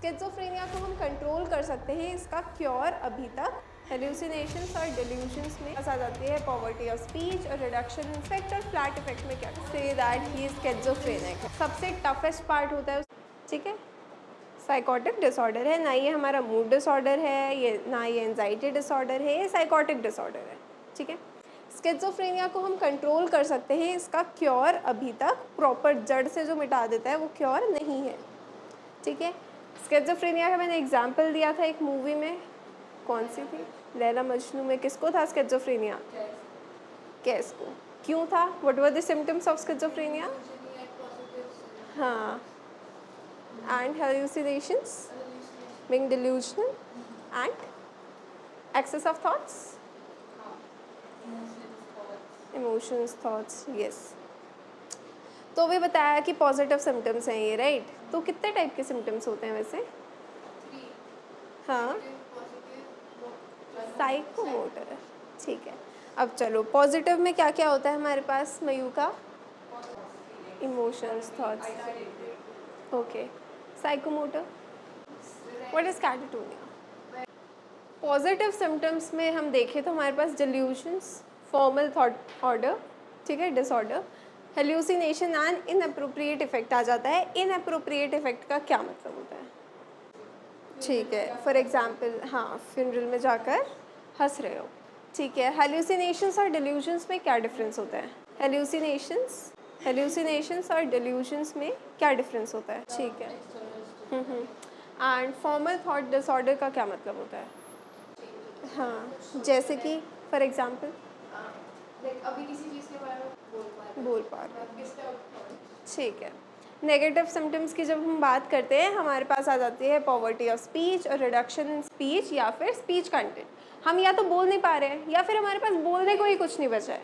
Schizophrenia को हम control कर सकते हैं, इसका क्योर अभी तक हेल्यूसिनेशंस और डिल्यूशंस में आ जाती है, पॉवर्टी ऑफ स्पीच और रिडक्शन इन इफेक्ट और फ्लैट इफेक्ट में क्या say that he is schizophrenic. सबसे टफेस्ट पार्ट होता है, ठीक है, साइकोटिक डिसऑर्डर है, ना ये हमारा मूड डिसऑर्डर है, ये ना ये एंजाइटी डिसऑर्डर है, ये साइकोटिक डिसऑर्डर है, ठीक है। स्किज़ोफ्रेनिया को हम कंट्रोल कर सकते हैं, इसका क्योर अभी तक प्रॉपर जड़ से जो मिटा देता है वो क्योर नहीं है, ठीक है। स्किज़ोफ्रेनिया का मैंने एग्जाम्पल दिया था एक मूवी में, कौन सी थी, लैला मजनू में किसको था स्किज़ोफ्रेनिया? कैस को। क्यों था? What were the symptoms of schizophrenia? हाँ, and hallucinations, being delusional, and excess of thoughts, emotions, thoughts, yes. तो अभी बताया कि पॉजिटिव सिम्टम्स हैं ये, राइट? तो कितने टाइप के सिम्टम्स होते हैं वैसे? हाँ, साइकोमोटर, ठीक है। अब चलो पॉजिटिव में क्या क्या होता है हमारे पास Mayuka? Emotions, thoughts, okay. Psychomotor, what is catatonia? Positive symptoms में हम देखें तो हमारे पास डिल्यूशंस, फॉर्मल थॉट ऑर्डर, ठीक है, disorder, hallucination and inappropriate affect आ जाता है। इनअप्रोप्रिएट इफेक्ट का क्या मतलब होता है? ठीक है, फॉर एग्जांपल, हाँ, फ्यूनरल में जाकर हंस रहे हो, ठीक है। हेल्यूसिनेशंस और डिल्यूशंस में क्या डिफरेंस होता है? हेल्यूसिनेशंस और डिल्यूशंस में क्या डिफरेंस होता है? ठीक है। एंड फॉर्मल थॉट डिसऑर्डर का क्या मतलब होता है? हाँ, जैसे कि फॉर एग्जांपल अभी किसी चीज़ के बारे में बोल पा रहे, ठीक है। नेगेटिव सिम्टम्स की जब हम बात करते हैं, हमारे पास आ जाती है पॉवर्टी ऑफ स्पीच और रिडक्शन इन स्पीच या फिर स्पीच कंटेंट। हम या तो बोल नहीं पा रहे हैं या फिर हमारे पास बोलने को ही कुछ नहीं बचा है,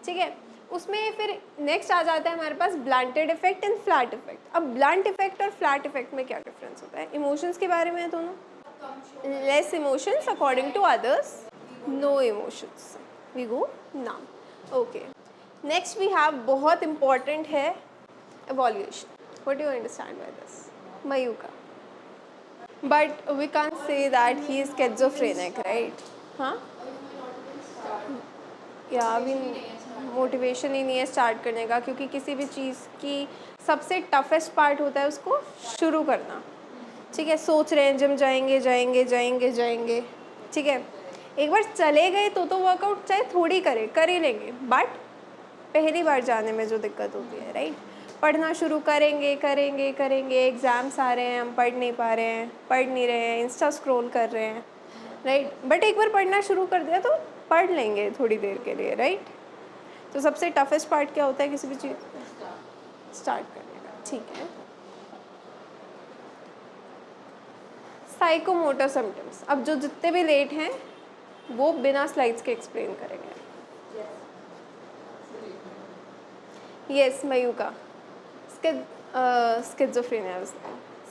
ठीक है। उसमें फिर नेक्स्ट आ जाता है हमारे पास blunted affect and flat affect. अब ब्लंट इफेक्ट और फ्लैट इफेक्ट में क्या डिफरेंस होता है? इमोशंस के बारे में है दोनों। Less emotions according to others, no emotions, we go now, okay. Next we have, बहुत इंपॉर्टेंट है, evaluation. What do you understand by this? Mayuka. But we can't say that he is schizophrenic, right? हाँ? या अभी motivation ही नहीं है start करने का, क्योंकि किसी भी चीज़ की सबसे टफेस्ट पार्ट होता है उसको शुरू करना, ठीक है। सोच रहे हैं जिम जाएंगे जाएंगे जाएंगे जाएंगे, ठीक है। एक बार चले गए तो वर्कआउट चाहे थोड़ी कर ही लेंगे, बट पहली बार जाने में जो दिक्कत होती है, राइट। पढ़ना शुरू करेंगे करेंगे करेंगे, एग्ज़ाम्स आ रहे हैं, हम पढ़ नहीं पा रहे हैं, पढ़ नहीं रहे हैं, इंस्टा स्क्रॉल कर रहे हैं, राइट। बट एक बार पढ़ना शुरू कर दिया तो पढ़ लेंगे थोड़ी देर के लिए, राइट। तो सबसे टफेस्ट पार्ट क्या होता है किसी भी चीज़ स्टार्ट करने का, ठीक है। साइकोमोटर सिम्टम्स, अब जो जितने भी लेट हैं वो बिना स्लाइड्स के एक्सप्लेन करेंगे। यस मयूका, स्किज़ोफ्रेनिया,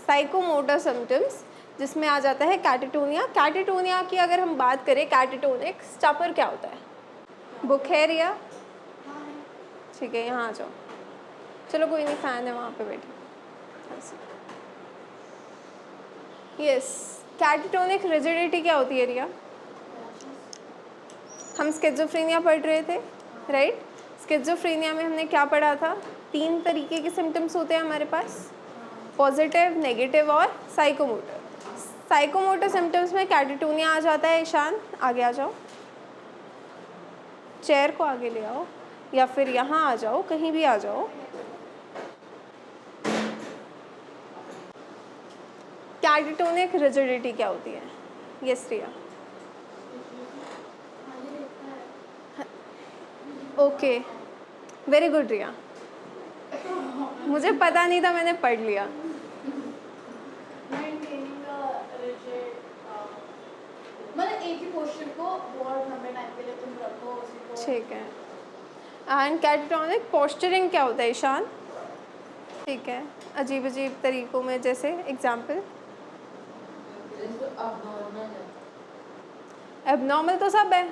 साइकोमोटर सिम्टम्स जिसमें आ जाता है कैटाटोनिया। कैटाटोनिया की अगर हम बात करें, कैटाटोनिक स्टपर क्या होता है? बुखेरिया, ठीक है, यहाँ आ जाओ, चलो कोई नहीं, फ़ैन है वहाँ पे बैठे। यस, कैटाटोनिक रिजिडिटी क्या होती है रिया? हम स्किज़ोफ्रेनिया पढ़ रहे थे, राइट। स्किज़ोफ्रेनिया में हमने क्या पढ़ा था? 3 तरीके के सिम्टम्स होते हैं हमारे पास, पॉजिटिव, नेगेटिव और साइकोमोटर। साइकोमोटर सिम्टम्स में कैटाटोनिया आ जाता है। ईशान आगे आ जाओ, चेयर को आगे ले आओ या फिर यहाँ आ जाओ, कहीं भी आ जाओ। कैटाटोनिक रिजिडिटी क्या होती है? यस रिया, ओके, वेरी गुड रिया, मुझे पता नहीं था, मैंने पढ़ लिया। मतलब एक ही पोस्चर को बहुत लंबे टाइम के लिए तुम रखो उसी को, ठीक है। एंड कैटाटोनिक पोस्चरिंग क्या होता है ईशान? ठीक है, अजीब अजीब तरीक़ों में, जैसे एग्जाम्पल? एबनॉर्मल तो सब है,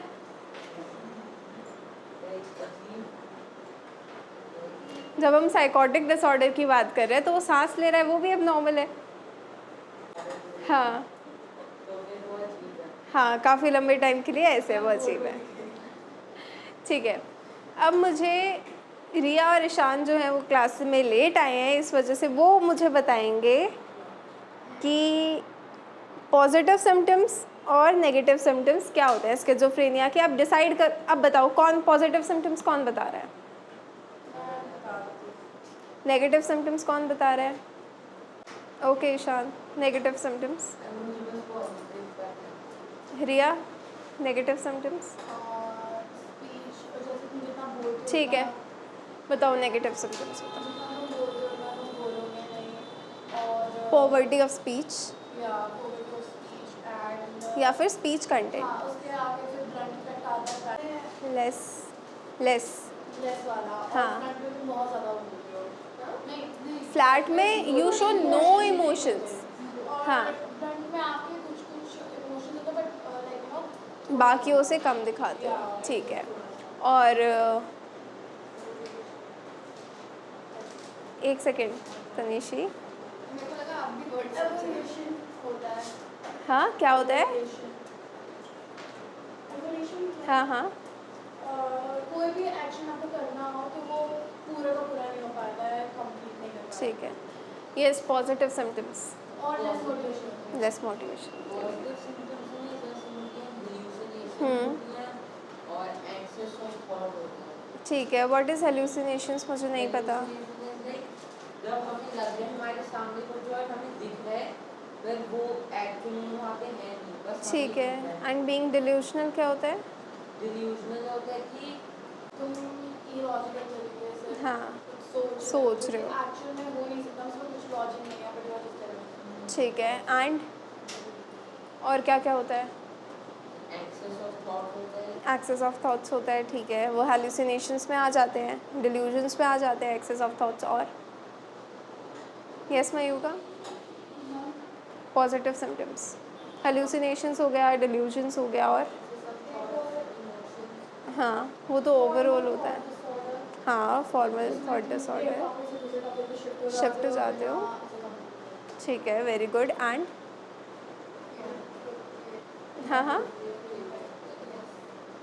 जब हम साइकोटिक डिसऑर्डर की बात कर रहे हैं तो वो सांस ले रहा है, वो भी एबनॉर्मल है, हाँ तो फिर वो अजीब है। हाँ, काफ़ी लंबे टाइम के लिए ऐसे वो अजीब है। ठीक है, अब मुझे रिया और ईशान जो है वो क्लास में लेट आए हैं, इस वजह से वो मुझे बताएंगे कि पॉजिटिव सिम्टम्स और नेगेटिव सिम्टम्स क्या होते हैं स्किज़ोफ्रेनिया के। अब डिसाइड कर, अब बताओ कौन पॉजिटिव सिम्टम्स कौन बता रहा है, नेगेटिव सिम्टम्स कौन बता रहा है? Okay Ishaan, negative symptoms. मुझे बस पॉजिटिव करना। रिया, नेगेटिव सिम्टम्स। स्पीच जैसे तुम जितना बोलते हो ठीक है, उतना- बताओ नेगेटिव सिम्टम्स बताओ। जितना तुम बोलते हो उतना तुम बोलोगे नहीं, और पॉवर्टी ऑफ स्पीच या पोवर्टी ऑफ स्पीच एंड या फिर स्पीच कंटेंट। हाँ, उसके आगे फिर ब्लड इफेक्ट आता है, लेस लेस लेस वाला। हाँ। और फ्रंट में तुम बहुत ज़्यादा बोलते हो। नहीं नहीं, फ्लैट में यू शो नो इमोशंस। और हाँ, फ्रंट में आपके कुछ कुछ इमोशन होते हैं, बट लाइक यू नो बाकियों से कम दिखाते हो, ठीक है। और एक सेकेंड तनीशी, मेरे को लगा आप भी वर्ड एवोल्यूशन होता है। हाँ क्या होता है? एवोल्यूशन हाँ हाँ कोई भी एक्शन आपको करना हो तो वो पूरा का पूरा नहीं हो पाता है, कंप्लीट नहीं कर पाता। ठीक है, यस पॉजिटिव सिम्टम्स, और less motivation. Less motivation. Positive symptoms में जैसे उनके hallucinations होती हैं और anxious और thought होता है। ठीक है, व्हाट इज़ हेल्यूसिनेशंस मुझे नहीं पता। Hallucinations like जब हमें लग रहा है हमारे सामने कुछ जो है हमें दिख रहा है, पर वो एक्चुअली वहाँ पे है नहीं, बस हमें ठीक है, दिख रहा है। एंड बीइंग डिल्यूशनल क्या होता है? Delusional होता है कि तुम इलॉजिकल तरीके से हाँ, कुछ सोच रहे हो। एक्चुअल में हो नहीं सकता, उसमें कुछ लॉजिक नहीं है, but you are just telling. ठीक है, एंड और क्या क्या होता है? excess of thought होता है। एक्सेस ऑफ थॉट्स होता है, ठीक है, वो हेल्यूसिनेशंस में आ जाते हैं, डिल्यूजन्स में आ जाते हैं एक्सेस ऑफ थॉट्स। और यस मयूका, पॉजिटिव सिम्टम्स हेल्यूसिनेशंस हो गया, डिल्यूजन्स हो गया, और हाँ वो तो ओवरऑल होता है। हाँ, फॉर्मल थॉट डिसऑर्डर, शिफ्ट हो जाते हो, ठीक है, वेरी गुड। एंड हाँ हाँ,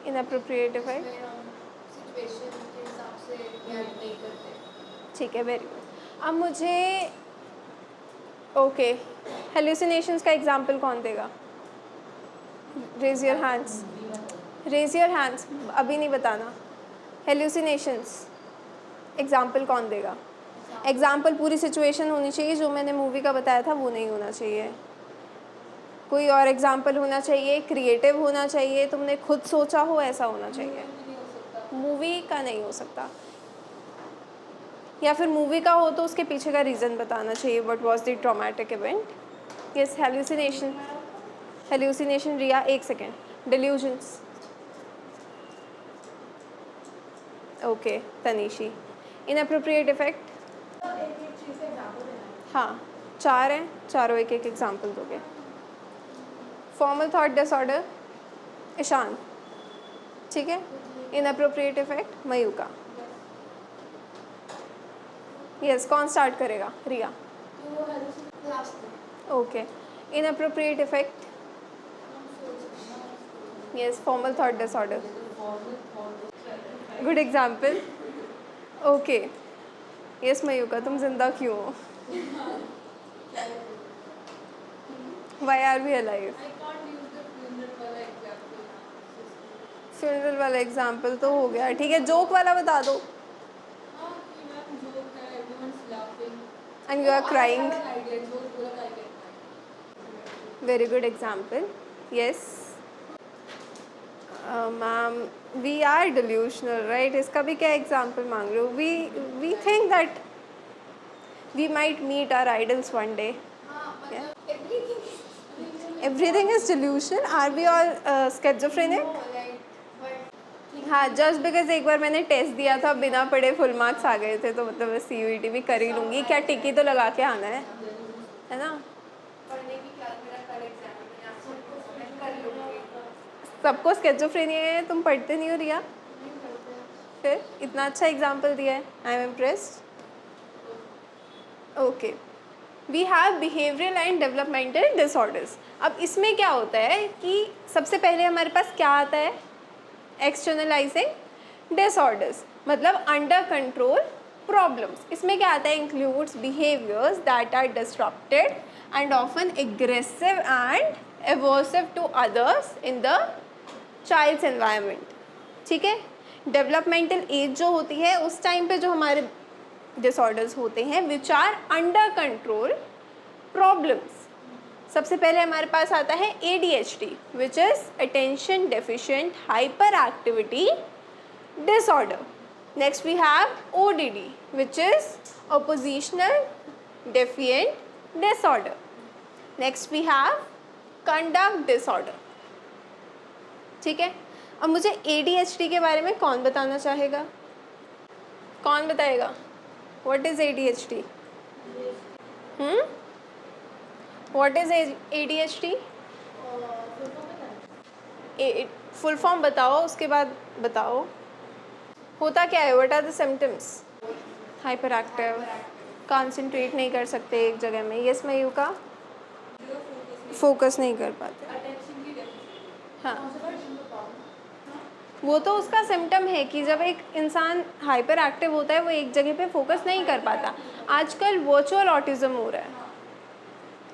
इनअप्रोप्रिएट इफेक्ट, सिचुएशन के हिसाब से रिएक्ट नहीं करते। ठीक है, वेरी गुड। अब मुझे ओके, हेल्यूसिनेशंस का एग्जांपल कौन देगा? Raise your hands, raise your hands, अभी नहीं बताना। हेल्यूसिनेशंस एग्जांपल कौन देगा? एग्जांपल पूरी सिचुएशन होनी चाहिए, जो मैंने मूवी का बताया था वो नहीं होना चाहिए। कोई और एग्जांपल होना चाहिए, क्रिएटिव होना चाहिए, तुमने खुद सोचा हो ऐसा होना चाहिए। मूवी का नहीं हो सकता, या फिर मूवी का हो तो उसके पीछे का रीज़न बताना चाहिए, what was the traumatic event. Yes hallucination, hallucination Riya, एक second. Delusions, okay Tanishi. Inappropriate affect, एक एक चीज़ का एग्जाम्पल देना है। हाँ चार हैं, चारों एक एक एग्जाम्पल दोगे। फॉर्मल थॉट डिसऑर्डर ईशान, ठीक है। Inappropriate affect Mayuka. यस कौन स्टार्ट करेगा? रिया, तो हेल्थ लास्ट में okay. Inappropriate affect, yes formal thought disorder, good example, okay. Yes Mayuka, तुम जिंदा क्यों हो? Why are we alive? I can't use the funeral वाला एग्जांपल। फ्यूनरल वाला एग्जाम्पल तो हो गया, ठीक है, जोक वाला बता दो। हाँ, कि मैं जोक है, everyone's laughing and you are crying, idea joke पूरा करके। Very good example. Yes ma'am, we are delusional right, इसका भी क्या एग्जाम्पल मांग रहे हो? We think that we might meet our idols one day. हाँ, मतलब everything everything is delusion, are we all schizophrenic? हाँ, जस्ट बिकॉज एक बार मैंने टेस्ट दिया था, बिना पढ़े फुल मार्क्स आ गए थे, तो मतलब मैं CUET भी कर ही लूँगी, क्या टिकी तो लगा के आना है ना। पढ़ने की क्लास मेरा कल एग्जाम है, मैं आपको कर लूँगी। सबको स्किज़ोफ्रेनिया है, तुम पढ़ते नहीं हो रिया? नहीं करते। फिर इतना अच्छा एग्जाम्पल दिया है, I am impressed. Okay, we have behavioural and developmental disorders. अब इसमें क्या होता है कि सबसे पहले हमारे पास क्या आता है, एक्सटर्नलाइजिंग डिसऑर्डर्स, मतलब अंडर कंट्रोल प्रॉब्लम्स। इसमें क्या आता है, includes behaviours that are disrupted and often aggressive and aversive to others in the child's environment. ठीक है, डेवलपमेंटल एज जो होती है उस टाइम पे जो हमारे डिसऑर्डर्स होते हैं which are under control problems. सबसे पहले हमारे पास आता है ADHD which is attention deficient hyper activity disorder. Next we have ODD which is oppositional defiant disorder. Next we have conduct disorder. ठीक है, अब मुझे ADHD के बारे में कौन बताना चाहेगा, कौन बताएगा? What is ADHD? What is ADHD? Full form बताओ, उसके बाद बताओ होता क्या है। What are the symptoms? Hyper active, concentrate नहीं कर सकते एक जगह में। यस मयू का फोकस नहीं कर पाते। हाँ, वो तो उसका सिम्टम है कि जब एक इंसान हाइपर एक्टिव होता है वो एक जगह पे फोकस नहीं कर पाता। आजकल वर्चुअल ऑटिज़म हो रहा है।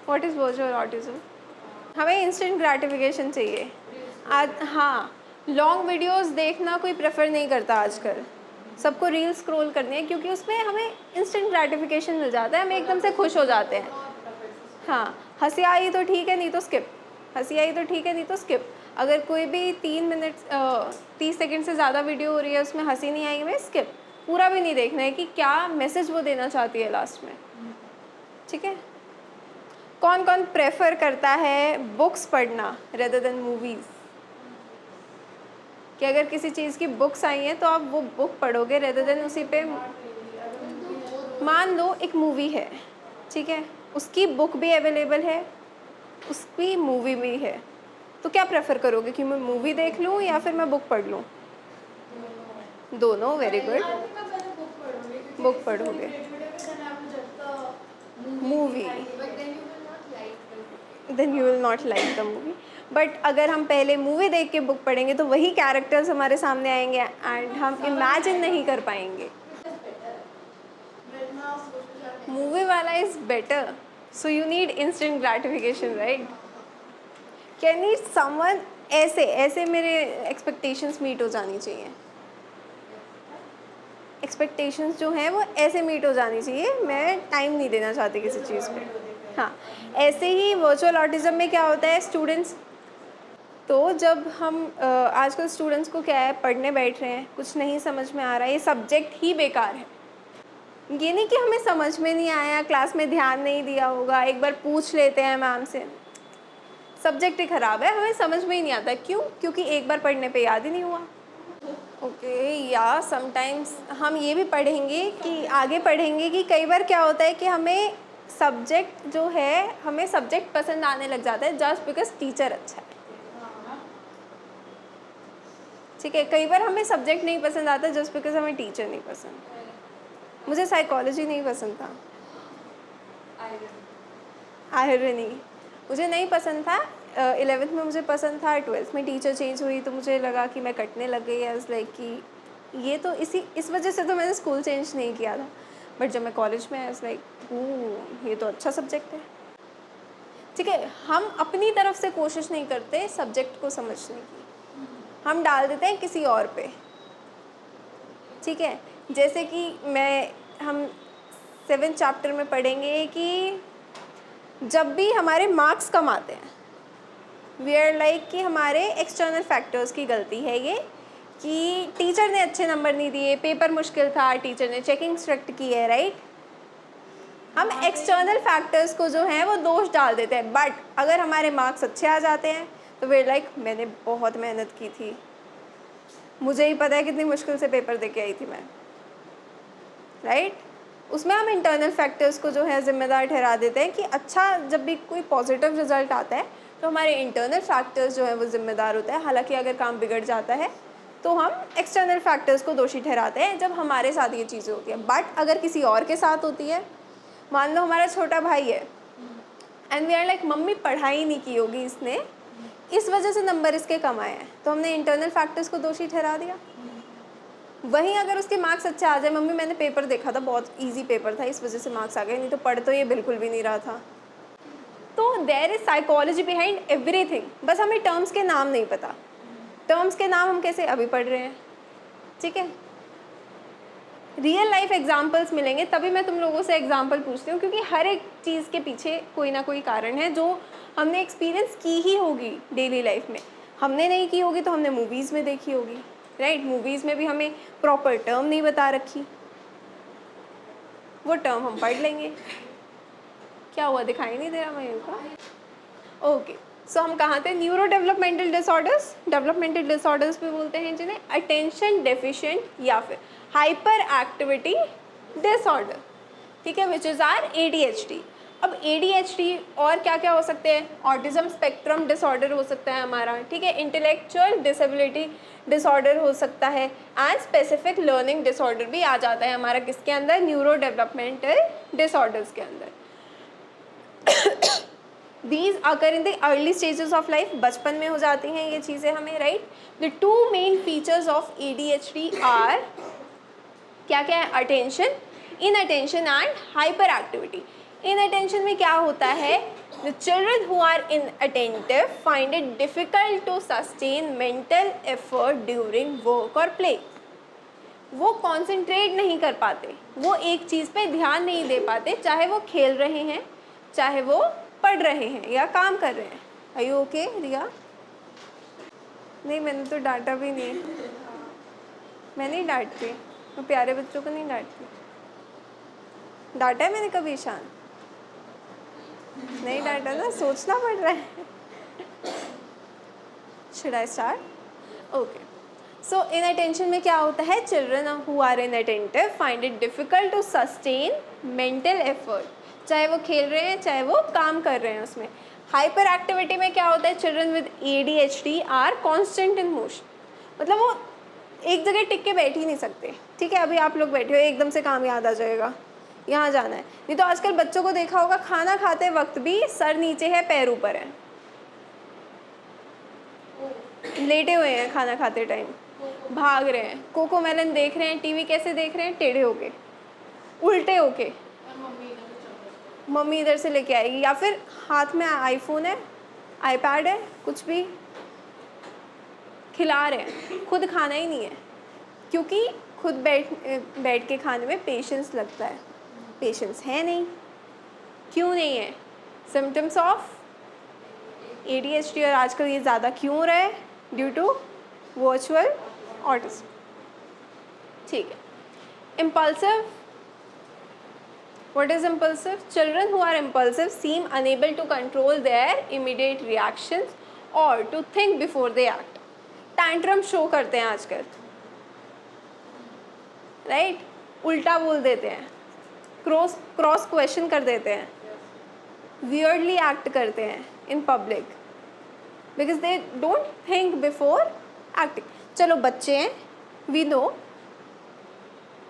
What is virtual autism? हमें इंस्टेंट ग्रैटिफिकेशन चाहिए आज। हाँ, लॉन्ग वीडियोस देखना कोई प्रेफर नहीं करता आजकल, सबको रील स्क्रॉल करनी है क्योंकि उसमें हमें इंस्टेंट ग्रैटिफिकेशन मिल जाता है, हम एकदम से खुश हो जाते हैं। हाँ, हंसी आई तो ठीक है, नहीं तो स्किप। हंसी आई तो ठीक है, नहीं तो स्किप। अगर कोई भी 30 सेकंड से ज़्यादा वीडियो हो रही है उसमें हंसी नहीं आई, हमें स्किप। पूरा भी नहीं देखना है कि क्या मैसेज वो देना चाहती है लास्ट में। ठीक है, कौन कौन प्रेफर करता है बुक्स पढ़ना रेदर देन मूवीज़? कि अगर किसी चीज़ की बुक्स आई हैं तो आप वो बुक पढ़ोगे रेदर देन उसी पे। मान लो एक मूवी है, ठीक है, उसकी बुक भी अवेलेबल है, उसकी मूवी भी है, तो क्या प्रेफर करोगे कि मैं मूवी देख लूँ या फिर मैं बुक पढ़ लूँ? दोनों। वेरी गुड, बुक पढ़ोगे। Movie, then you will not like the movie. But अगर हम पहले मूवी देख के बुक पढ़ेंगे तो वही कैरेक्टर्स हमारे सामने आएंगे एंड हम इमेजिन नहीं कर पाएंगे। मूवी वाला is better, so you need instant gratification, right? Can need someone ऐसे मेरे एक्सपेक्टेशंस मीट हो जानी चाहिए। एक्सपेक्टेशंस जो हैं वो ऐसे मीट हो जानी चाहिए। मैं टाइम नहीं देना चाहती किसी चीज़ पे। हाँ, ऐसे ही वर्चुअल ऑटिज़म में क्या होता है, स्टूडेंट्स तो जब हम आजकल स्टूडेंट्स को क्या है, पढ़ने बैठ रहे हैं, कुछ नहीं समझ में आ रहा है, ये सब्जेक्ट ही बेकार है। ये नहीं कि हमें समझ में नहीं आया, क्लास में ध्यान नहीं दिया होगा, एक बार पूछ लेते हैं मैम से, सब्जेक्ट ही ख़राब है, हमें समझ में ही नहीं आता। क्यों? क्योंकि एक बार पढ़ने पे याद ही नहीं हुआ। ओके, या समटाइम्स हम ये भी पढ़ेंगे कि आगे पढ़ेंगे कि कई बार क्या होता है कि हमें सब्जेक्ट जो है, हमें सब्जेक्ट पसंद आने लग जाता है जस्ट बिकॉज टीचर अच्छा है। ठीक है, कई बार हमें सब्जेक्ट नहीं पसंद आता जस्ट बिकॉज हमें टीचर नहीं पसंद। मुझे साइकोलॉजी नहीं पसंद था, आयरनी मुझे नहीं पसंद था। 11th में मुझे पसंद था, 12th में टीचर चेंज हुई तो मुझे लगा कि मैं कटने लग गई। एज लाइक कि ये तो इस वजह से तो मैंने स्कूल चेंज नहीं किया था। बट जब मैं कॉलेज में एज लाइक ये तो अच्छा सब्जेक्ट है। ठीक है, हम अपनी तरफ से कोशिश नहीं करते सब्जेक्ट को समझने की, हम डाल देते हैं किसी और पे। ठीक है, जैसे कि हम 7th चैप्टर में पढ़ेंगे कि जब भी हमारे मार्क्स कम आते हैं, वी आर लाइक कि हमारे एक्सटर्नल फैक्टर्स की गलती है ये, कि टीचर ने अच्छे नंबर नहीं दिए, पेपर मुश्किल था, टीचर ने चेकिंग स्ट्रिक्ट की है, राइट? हम एक्सटर्नल फैक्टर्स को जो है वो दोष डाल देते हैं। बट अगर हमारे मार्क्स अच्छे आ जाते हैं तो वी आर लाइक मैंने बहुत मेहनत की थी, मुझे ही पता है कितनी मुश्किल से पेपर दे के आई थी मैं, राइट? उसमें हम इंटरनल फैक्टर्स को जो है ज़िम्मेदार ठहरा देते हैं कि अच्छा, जब भी कोई पॉजिटिव रिजल्ट आता है तो हमारे इंटरनल फैक्टर्स जो है वो ज़िम्मेदार होता है। हालांकि अगर काम बिगड़ जाता है तो हम एक्सटर्नल फैक्टर्स को दोषी ठहराते हैं जब हमारे साथ ये चीज़ें होती हैं। बट अगर किसी और के साथ होती है मान लो हमारा छोटा भाई है and we are like mummy पढ़ाई नहीं की होगी इसने, इस वजह से नंबर इसके कम आए हैं, तो हमने इंटरनल फैक्टर्स को दोषी ठहरा दिया। वहीं अगर उसके मार्क्स अच्छे आ जाए, मम्मी मैंने पेपर देखा था बहुत इजी पेपर था इस वजह से मार्क्स आ गए, नहीं तो पढ़ तो ये बिल्कुल भी नहीं रहा था। तो there is psychology behind everything, बस हमें टर्म्स के नाम नहीं पता। टर्म्स के नाम हम कैसे अभी पढ़ रहे हैं, ठीक है। रियल लाइफ एग्जाम्पल्स मिलेंगे तभी मैं तुम लोगों से एग्जाम्पल पूछती हूँ, क्योंकि हर एक चीज़ के पीछे कोई ना कोई कारण है जो हमने एक्सपीरियंस की ही होगी डेली लाइफ में। हमने नहीं की होगी तो हमने मूवीज़ में देखी होगी, राइट। मूवीज़ में भी हमें प्रॉपर टर्म नहीं बता रखी, वो टर्म हम पढ़ लेंगे। क्या हुआ, दिखाई नहीं दे रहा मैं इनको? ओके, सो हम कहाँ थे? Neuro developmental disorders. Developmental disorders भी बोलते हैं जिन्हें अटेंशन डेफिशिएंट या फिर हाइपर एक्टिविटी डिसऑर्डर, ठीक है, विच इज़ आर ADHD। अब ADHD और क्या क्या हो सकते हैं? ऑटिज्म स्पेक्ट्रम डिसऑर्डर हो सकता है हमारा, ठीक है, इंटेलेक्चुअल डिसेबिलिटी डिसऑर्डर हो सकता है, एंड स्पेसिफिक लर्निंग डिसऑर्डर भी आ जाता है हमारा किसके अंदर? न्यूरो डेवलपमेंटल डिसऑर्डर्स के अंदर। These occur in the early stages of life, बचपन में हो जाती हैं ये चीज़ें हमें, right. The two main features of ADHD are क्या क्या है? Attention, inattention and hyper activity. Inattention में क्या होता है? The children who are inattentive find it difficult to sustain mental effort during work or play। वो कॉन्सेंट्रेट नहीं कर पाते, वो एक चीज़ पे ध्यान नहीं दे पाते, चाहे वो खेल रहे हैं, चाहे वो पढ़ रहे हैं या काम कर रहे हैं। Are you okay, रिया? नहीं, मैंने तो डांटा भी नहीं, मैं नहीं डांटती, मैं प्यारे बच्चों को नहीं डांटती। डांटा है मैंने कभी ईशान? नहीं डांटा ना, सोचना पड़ रहा है। Should I start? Okay. So inattention में क्या होता है? Children who are inattentive find it difficult to sustain mental effort। चाहे वो खेल रहे हैं, चाहे वो काम कर रहे हैं उसमें। हाइपर एक्टिविटी में क्या होता है? Children with ADHD are constant in motion, मतलब वो एक जगह टिक के बैठ ही नहीं सकते, ठीक है। अभी आप लोग बैठे हो, एकदम से काम याद आ जाएगा, यहाँ जाना है। नहीं तो आजकल बच्चों को देखा होगा, खाना खाते वक्त भी सर नीचे है, पैर ऊपर है, लेटे हुए हैं खाना खाते टाइम, भाग रहे हैं, कोकोमेलन देख रहे हैं, टीवी कैसे देख रहे हैं? टेढ़े होके, उल्टे होके। मम्मी इधर से लेके आएगी, या फिर हाथ में आईफोन है, आईपैड है, कुछ भी खिला रहे हैं, खुद खाना ही नहीं है, क्योंकि खुद बैठ के खाने में पेशेंस लगता है, पेशेंस है नहीं। क्यों नहीं है? सिम्टम्स ऑफ ADHD, और आजकल ये ज़्यादा क्यों हो रहा है? ड्यू टू वर्चुअल ऑटिज्म, ठीक है। Impulsive, what is impulsive? Children who are impulsive seem unable to control their immediate reactions or to think before they act। Tantrum show करते हैं आजकल, राइट, उल्टा बोल देते हैं, क्रॉस क्वेश्चन कर देते हैं, वियर्डली एक्ट करते हैं in public because they don't think before acting. चलो बच्चे हैं, वी नो,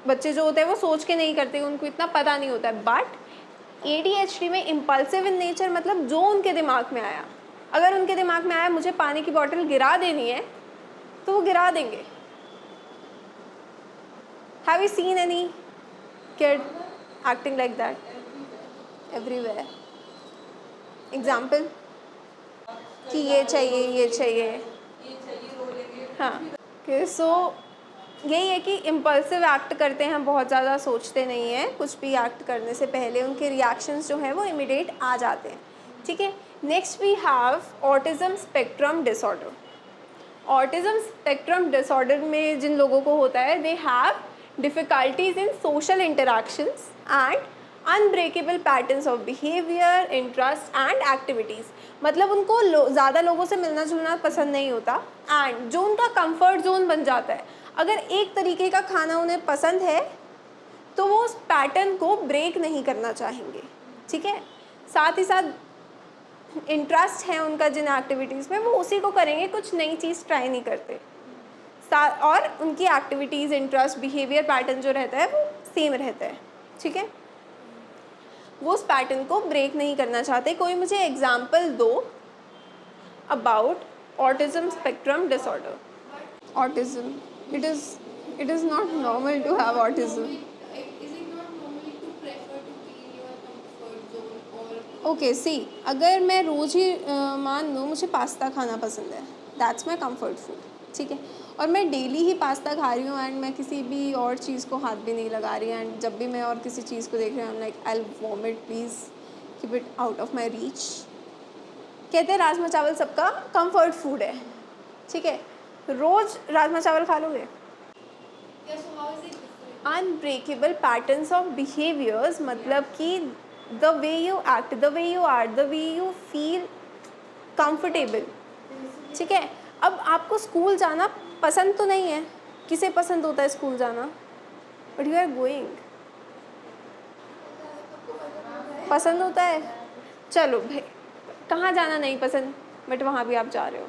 बच्चे जो होते हैं वो सोच के नहीं करते, उनको इतना पता नहीं होता है, बट ADHD में इम्पल्सिव इन नेचर मतलब जो उनके दिमाग में आया, अगर उनके दिमाग में आया मुझे पानी की बोतल गिरा देनी है तो वो गिरा देंगे। Have you seen any kid acting like that? Everywhere. Example कि ये चाहिए, ये चाहिए, हाँ। सो यही है कि इम्पल्सिव एक्ट करते हैं, बहुत ज़्यादा सोचते नहीं हैं, कुछ भी एक्ट करने से पहले उनके रिएक्शंस जो हैं वो इमीडिएट आ जाते हैं, ठीक है। Next we have autism spectrum disorder. Autism spectrum disorder में जिन लोगों को होता है, they have difficulties in social interactions and unbreakable patterns of behaviour, interest and activities. मतलब उनको ज़्यादा लोगों से मिलना जुलना पसंद नहीं होता, एंड जो उनका कंफर्ट जोन बन जाता है, अगर एक तरीके का खाना उन्हें पसंद है तो वो उस पैटर्न को ब्रेक नहीं करना चाहेंगे, ठीक है। साथ ही साथ इंटरेस्ट है उनका जिन एक्टिविटीज़ में, वो उसी को करेंगे, कुछ नई चीज़ ट्राई नहीं करते। और उनकी एक्टिविटीज़, इंटरेस्ट, बिहेवियर पैटर्न जो रहता है वो सेम रहता है, ठीक है। वो उस पैटर्न को ब्रेक नहीं करना चाहते। कोई मुझे एग्जाम्पल दो about autism spectrum disorder. Autism, it is not normal to have autism. Is it not normal to prefer to be in your comfort zone or okay see, अगर मैं रोज़ ही मान लो मुझे पास्ता खाना पसंद है, दैट्स माई कम्फर्ट फूड, ठीक है, और मैं डेली ही पास्ता खा रही हूँ एंड मैं किसी भी और चीज़ को हाथ भी नहीं लगा रही, एंड जब भी मैं और किसी चीज़ को देख रही हूँ like I vomit, please keep it out of my reach. कहते हैं राजमा चावल सबका कम्फर्ट फूड है, ठीक है, रोज़ राजमा चावल खा लोगे? yeah, so how is it different? Unbreakable patterns of behaviours, मतलब कि the way you act, the way you are, the way you feel comfortable, ठीक है। अब आपको स्कूल जाना पसंद तो नहीं है, किसे पसंद होता है स्कूल जाना, बट यू आर गोइंग, पसंद होता है। चलो भाई, कहाँ जाना नहीं पसंद, बट वहाँ भी आप जा रहे हो,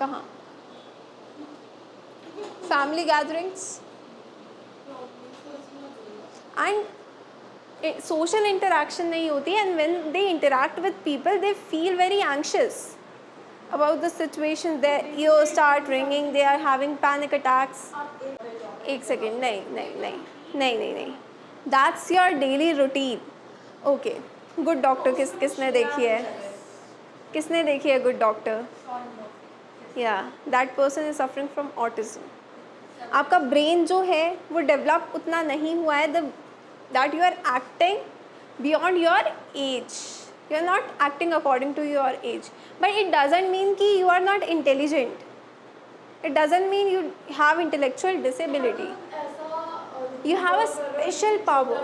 कहाँ? Family gatherings and social interaction नहीं होती, and when they interact with people they feel very anxious about the situation, their ears start ringing, they are having panic attacks. एक सेकेंड, नहीं नहीं नहीं नहीं नहीं नहीं, that's your daily routine. Okay, good doctor किसने देखी है, किसने देखी है good doctor? Yeah, that person is suffering from autism. आपका ब्रेन जो है वो डेवलप उतना नहीं हुआ है, that you are acting beyond your age. You are not acting according to your age, but it doesn't mean कि you are not intelligent. It doesn't mean you have intellectual disability. You have a special power.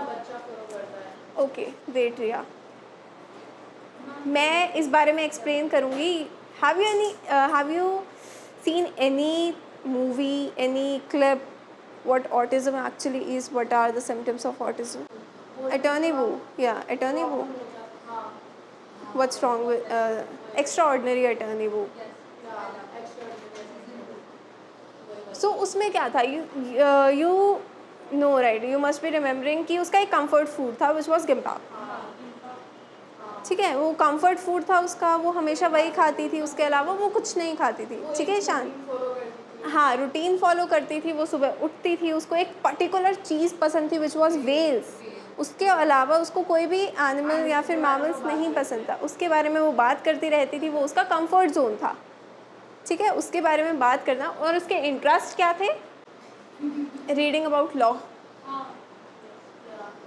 Okay, wait रिया, मैं इस बारे में explain करूँगी. Have you seen any movie, any clip, what autism actually is? What are the symptoms of autism? Attorney Woo, yeah, Attorney Woo. What's wrong with extraordinary Attorney Woo? So उसमें क्या था? You know, right? You must be remembering कि उसका एक comfort food था, which was gimbap. ठीक है, वो comfort food था उसका, वो हमेशा वही खाती थी, उसके अलावा वो कुछ नहीं खाती थी, ठीक है ईशान? हाँ, रूटीन फॉलो करती थी, वो सुबह उठती थी, उसको एक पर्टिकुलर चीज़ पसंद थी विच वॉज वेल्स, उसके अलावा उसको कोई भी एनिमल या फिर मैमल्स नहीं पसंद था, उसके बारे में वो बात करती रहती थी, वो उसका कंफर्ट जोन था, ठीक है, उसके बारे में बात करना। और उसके इंटरेस्ट क्या थे? रीडिंग अबाउट लॉ,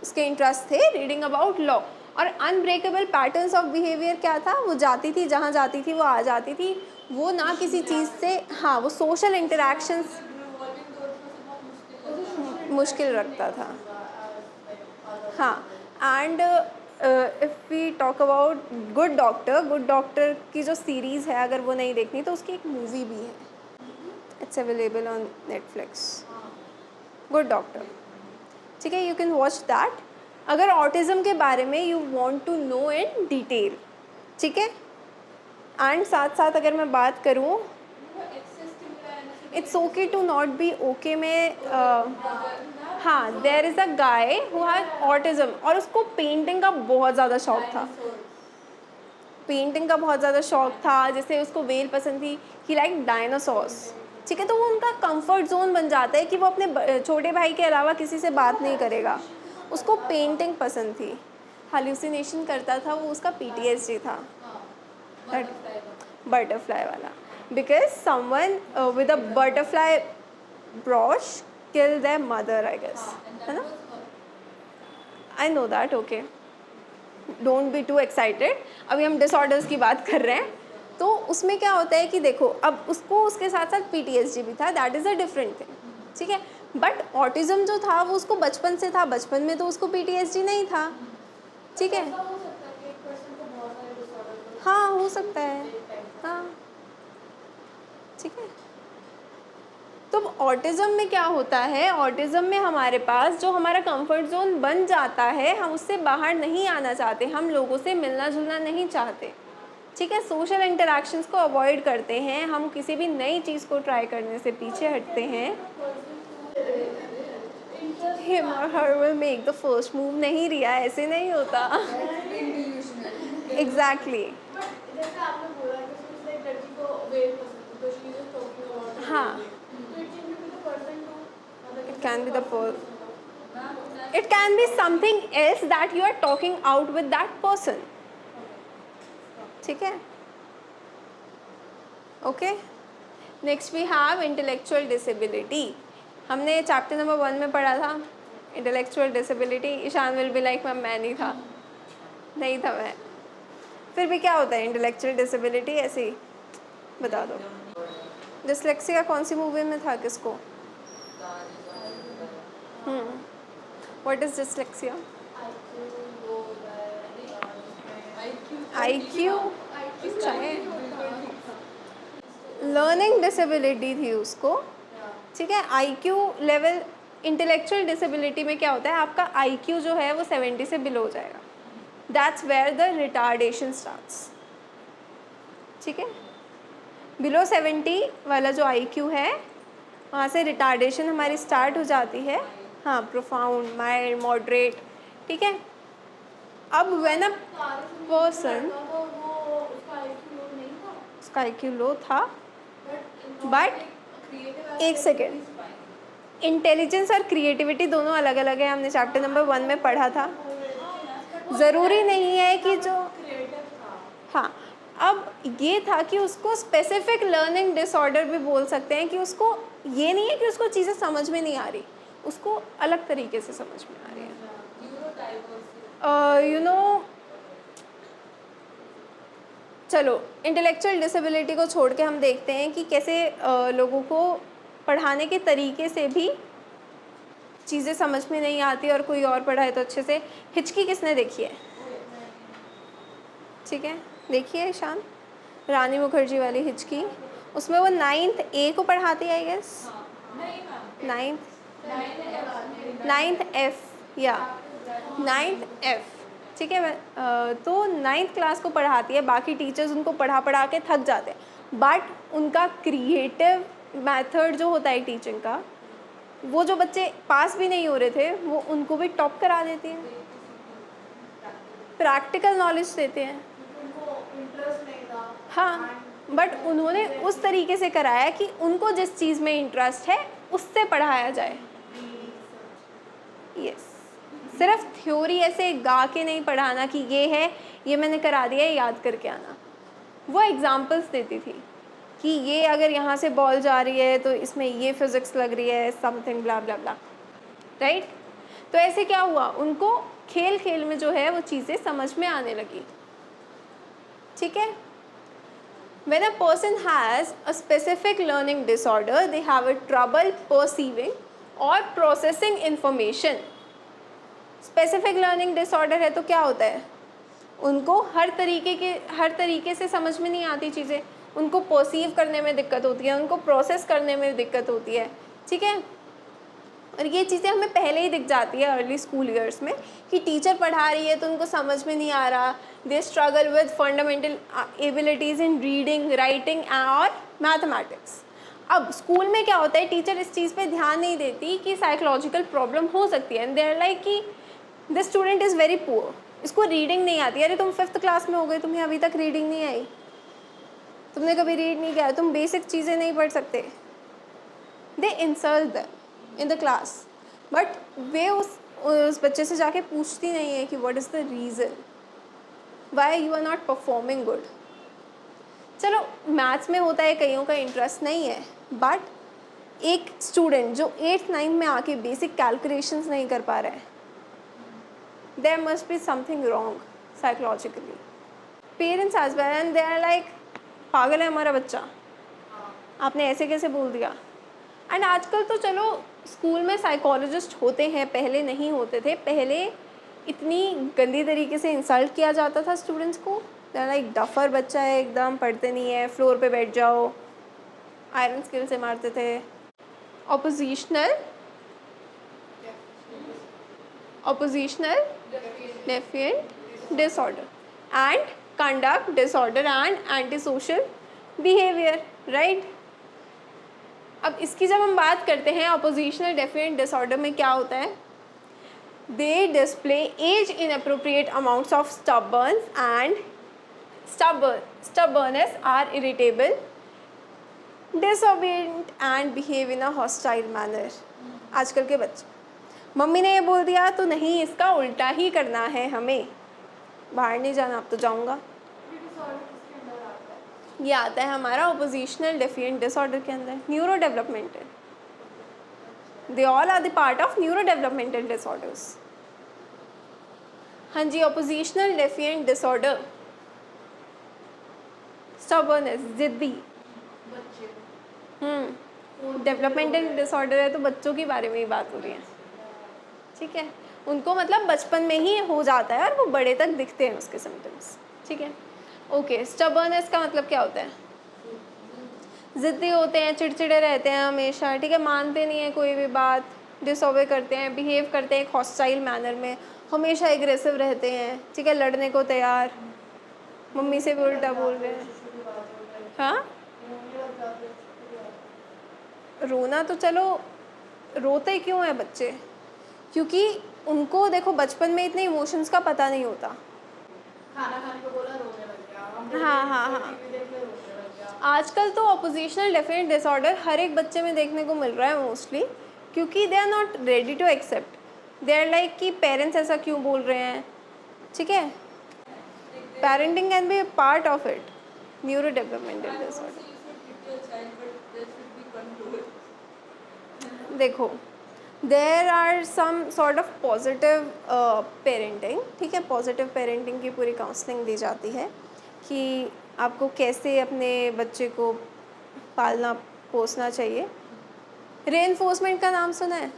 उसके इंटरेस्ट थे रीडिंग अबाउट लॉ। और अनब्रेकेबल पैटर्न्स ऑफ बिहेवियर क्या था? वो जाती थी, जहाँ जाती थी वो आ जाती थी, वो ना किसी चीज़ से, हाँ, वो सोशल इंटरेक्शंस मुश्किल रखता था, हाँ। And if we talk about good doctor की जो सीरीज़ है, अगर वो नहीं देखनी तो उसकी एक मूवी भी है, it's available on Netflix, good doctor, ठीक है, यू कैन वॉच दैट अगर ऑटिज़म के बारे में you want to know in detail, ठीक है। एंड साथ साथ अगर मैं बात करूँ, it's okay to not be okay में, हाँ, there is a guy who has autism और उसको पेंटिंग का बहुत ज़्यादा शौक था, पेंटिंग का बहुत ज़्यादा शौक था, जैसे उसको वेल पसंद थी, ही लाइक डायनासोर्स, ठीक है, तो वो उनका कंफर्ट जोन बन जाता है कि वो अपने छोटे भाई के अलावा किसी से बात नहीं करेगा, उसको पेंटिंग पसंद थी, हाल्यूसिनेशन करता था, वो उसका PTSD था, बटरफ्लाई वाला, because someone with a butterfly brooch kill their mother, I guess, है ना? I know that, okay, don't be too excited, अभी हम डिसऑर्डर्स की बात कर रहे हैं। तो उसमें क्या होता है कि देखो, अब उसको उसके साथ साथ PTSD भी था, that is a different thing, ठीक है, बट ऑटिज़म जो था वो उसको बचपन से था, बचपन में तो उसको PTSD नहीं था, ठीक है, हाँ, हो सकता है, हाँ, ठीक है। तो ऑटिज़म में क्या होता है? ऑटिज़म में हमारे पास जो हमारा कंफर्ट जोन बन जाता है, हम उससे बाहर नहीं आना चाहते, हम लोगों से मिलना जुलना नहीं चाहते, ठीक है, सोशल इंटरेक्शंस को अवॉइड करते हैं, हम किसी भी नई चीज़ को ट्राई करने से पीछे हटते हैं। him or her will make the first move. नहीं रिया, ऐसे नहीं होता. Exactly. बट जैसे आपने बोला कि उसने एक लड़की को वेव पसंद है, तो शी इज टॉकिंग अबाउट हाँ. तो it can be the person too, मतलब It can be the it can be something else that you are talking out with that person. ठीक है? Okay. Next we have intellectual disability. हमने chapter number 1 में पढ़ा था intellectual disability. Ishaan will be like ma'am मैं नहीं था मैं. फिर भी क्या होता है इंटेलेक्चुअल डिसेबिलिटी? ऐसे ही बता दो. डिसलेक्सिया कौन सी मूवी में था, किसको? What is dyslexia? IQ. Learning disability थी उसको. ठीक है. IQ लेवल इंटेलेक्चुअल डिसेबिलिटी में क्या होता है, आपका IQ जो है वो 70 से बिलो हो जाएगा. That's where the retardation starts. ठीक है. बिलो 70 वाला जो IQ है वहाँ से रिटार्डेशन हमारी स्टार्ट हो जाती है. हाँ, प्रोफाउंड, माइल्ड, मॉडरेट. ठीक है. अब व्हेन अ पर्सन, उसका IQ लो था, बट एक सेकेंड, इंटेलिजेंस और क्रिएटिविटी दोनों अलग अलग है. हमने चैप्टर नंबर 1 में पढ़ा था. ज़रूरी नहीं है कि जो, हाँ, अब ये था कि उसको स्पेसिफिक लर्निंग डिसऑर्डर भी बोल सकते हैं, कि उसको ये नहीं है कि उसको चीज़ें समझ में नहीं आ रही, उसको अलग तरीके से समझ में आ रही है. चलो इंटेलेक्चुअल डिसेबिलिटी को छोड़ के हम देखते हैं कि कैसे लोगों को पढ़ाने के तरीके से भी चीज़ें समझ में नहीं आती और कोई और पढ़ाए तो अच्छे से. हिचकी किसने देखी है? ठीक है, देखिए ईशान, रानी मुखर्जी वाली हिचकी. उसमें वो 9th A को पढ़ाती है, आई गेस 9th F या 9th F. ठीक है. तो 9th क्लास को पढ़ाती है. बाकी टीचर्स उनको पढ़ा के थक जाते हैं, बट उनका क्रिएटिव मेथड जो होता है टीचिंग का, वो जो बच्चे पास भी नहीं हो रहे थे वो उनको भी टॉप करा देती है. प्रैक्टिकल नॉलेज देते हैं. हाँ, बट उन्होंने उस तरीके से कराया कि उनको जिस चीज़ में इंटरेस्ट है उससे पढ़ाया जाए. यस. सिर्फ थ्योरी ऐसे गा के नहीं पढ़ाना कि ये है, ये मैंने करा दिया है, याद करके आना. वो एग्जांपल्स देती थी कि ये अगर यहाँ से बॉल जा रही है तो इसमें ये फिज़िक्स लग रही है, समथिंग ब्ला ब्ला ब्ला. राइट. तो ऐसे क्या हुआ, उनको खेल खेल में जो है वो चीज़ें समझ में आने लगी. ठीक है. When a person has a specific learning disorder, they have a trouble perceiving or processing information. Specific learning disorder है तो क्या होता है, उनको हर तरीके से समझ में नहीं आती चीज़ें. उनको परसीव करने में दिक्कत होती है, उनको प्रोसेस करने में दिक्कत होती है. ठीक है. और ये चीज़ें हमें पहले ही दिख जाती है अर्ली स्कूल ईयर्स में, कि टीचर पढ़ा रही है तो उनको समझ में नहीं आ रहा. They struggle with fundamental abilities in reading, writing और मैथमेटिक्स. अब स्कूल में क्या होता है, टीचर इस चीज़ पे ध्यान नहीं देती कि साइकोलॉजिकल प्रॉब्लम हो सकती है. एंड दे आर लाइक कि this student is very poor, इसको रीडिंग नहीं आती. अरे तुम 5th क्लास में हो गए, तुम्हें अभी तक रीडिंग नहीं आई, तुमने कभी रीड नहीं किया, तुम बेसिक चीज़ें नहीं पढ़ सकते. They insult them in the class, but वे उस बच्चे से जाके पूछती नहीं है कि what is the reason why you are not performing good. चलो मैथ्स में होता है कईयों का इंटरेस्ट नहीं है, बट एक स्टूडेंट जो 8th 9th में आके बेसिक कैलकुलेशंस नहीं कर पा रहा है, there must be something wrong psychologically. Parents as well, and they are like पागल है हमारा बच्चा, आपने ऐसे कैसे बोल दिया. एंड आजकल तो चलो स्कूल में साइकोलॉजिस्ट होते हैं, पहले नहीं होते थे. पहले इतनी गंदी तरीके से इंसल्ट किया जाता था स्टूडेंट्स को. लाइक डफर बच्चा है, एकदम पढ़ते नहीं है, फ्लोर पे बैठ जाओ, आयरन स्किल से मारते थे. Oppositional defiant disorder and conduct disorder and antisocial behavior. Right. अब इसकी जब हम बात करते हैं, ऑपोजिशनल डेफिएंट डिसऑर्डर में क्या होता है, they display age inappropriate amounts of stubbornness, are irritable, disobedient and behave in a hostile manner. आजकल के बच्चे, मम्मी ने ये बोल दिया तो नहीं, इसका उल्टा ही करना है हमें, बाहर नहीं जाना, अब तो जाऊँगा। ये आता है हमारा oppositional defiant disorder के अंदर, neuro developmental. They all are the part of neurodevelopmental disorders. हाँ जी, oppositional defiant disorder, stubbornness, जिद्दी। डेवलपमेंटल डिसऑर्डर है तो बच्चों के बारे में ही बात हो रही है, ठीक है। उनको मतलब बचपन में ही हो जाता है और वो बड़े तक दिखते हैं उसके सिम्टम्स, ठीक है। ओके, स्टबर्ननेस का मतलब क्या होता है? ज़िद्दी होते हैं, चिड़चिड़े रहते हैं हमेशा, ठीक है, मानते नहीं हैं कोई भी बात, डिसओबे करते हैं, बिहेव करते हैं एक हॉस्टाइल मैनर में, हमेशा एग्रेसिव रहते हैं, ठीक है, लड़ने को तैयार, मम्मी से भी उल्टा बोल रहे हैं। हाँ, रोना तो चलो, रोते क्यों हैं बच्चे? क्योंकि उनको देखो बचपन में इतने इमोशंस का पता नहीं होता। खाना खाने को बोला रोने लग गया, हाँ। टीवी देखने रोने लग गया। आजकल तो ऑपोजिशनल डेफिनेट डिसऑर्डर हर एक बच्चे में देखने को मिल रहा है मोस्टली, क्योंकि they are not ready to accept, they are like कि पेरेंट्स ऐसा क्यों बोल रहे हैं, ठीक है। Parenting can be part of it, neuro developmental disorder. देखो, there are some sort of positive parenting, ठीक है, पॉजिटिव पेरेंटिंग की पूरी काउंसलिंग दी जाती है कि आपको कैसे अपने बच्चे को पालना पोसना चाहिए। रीइंफोर्समेंट का नाम सुना है?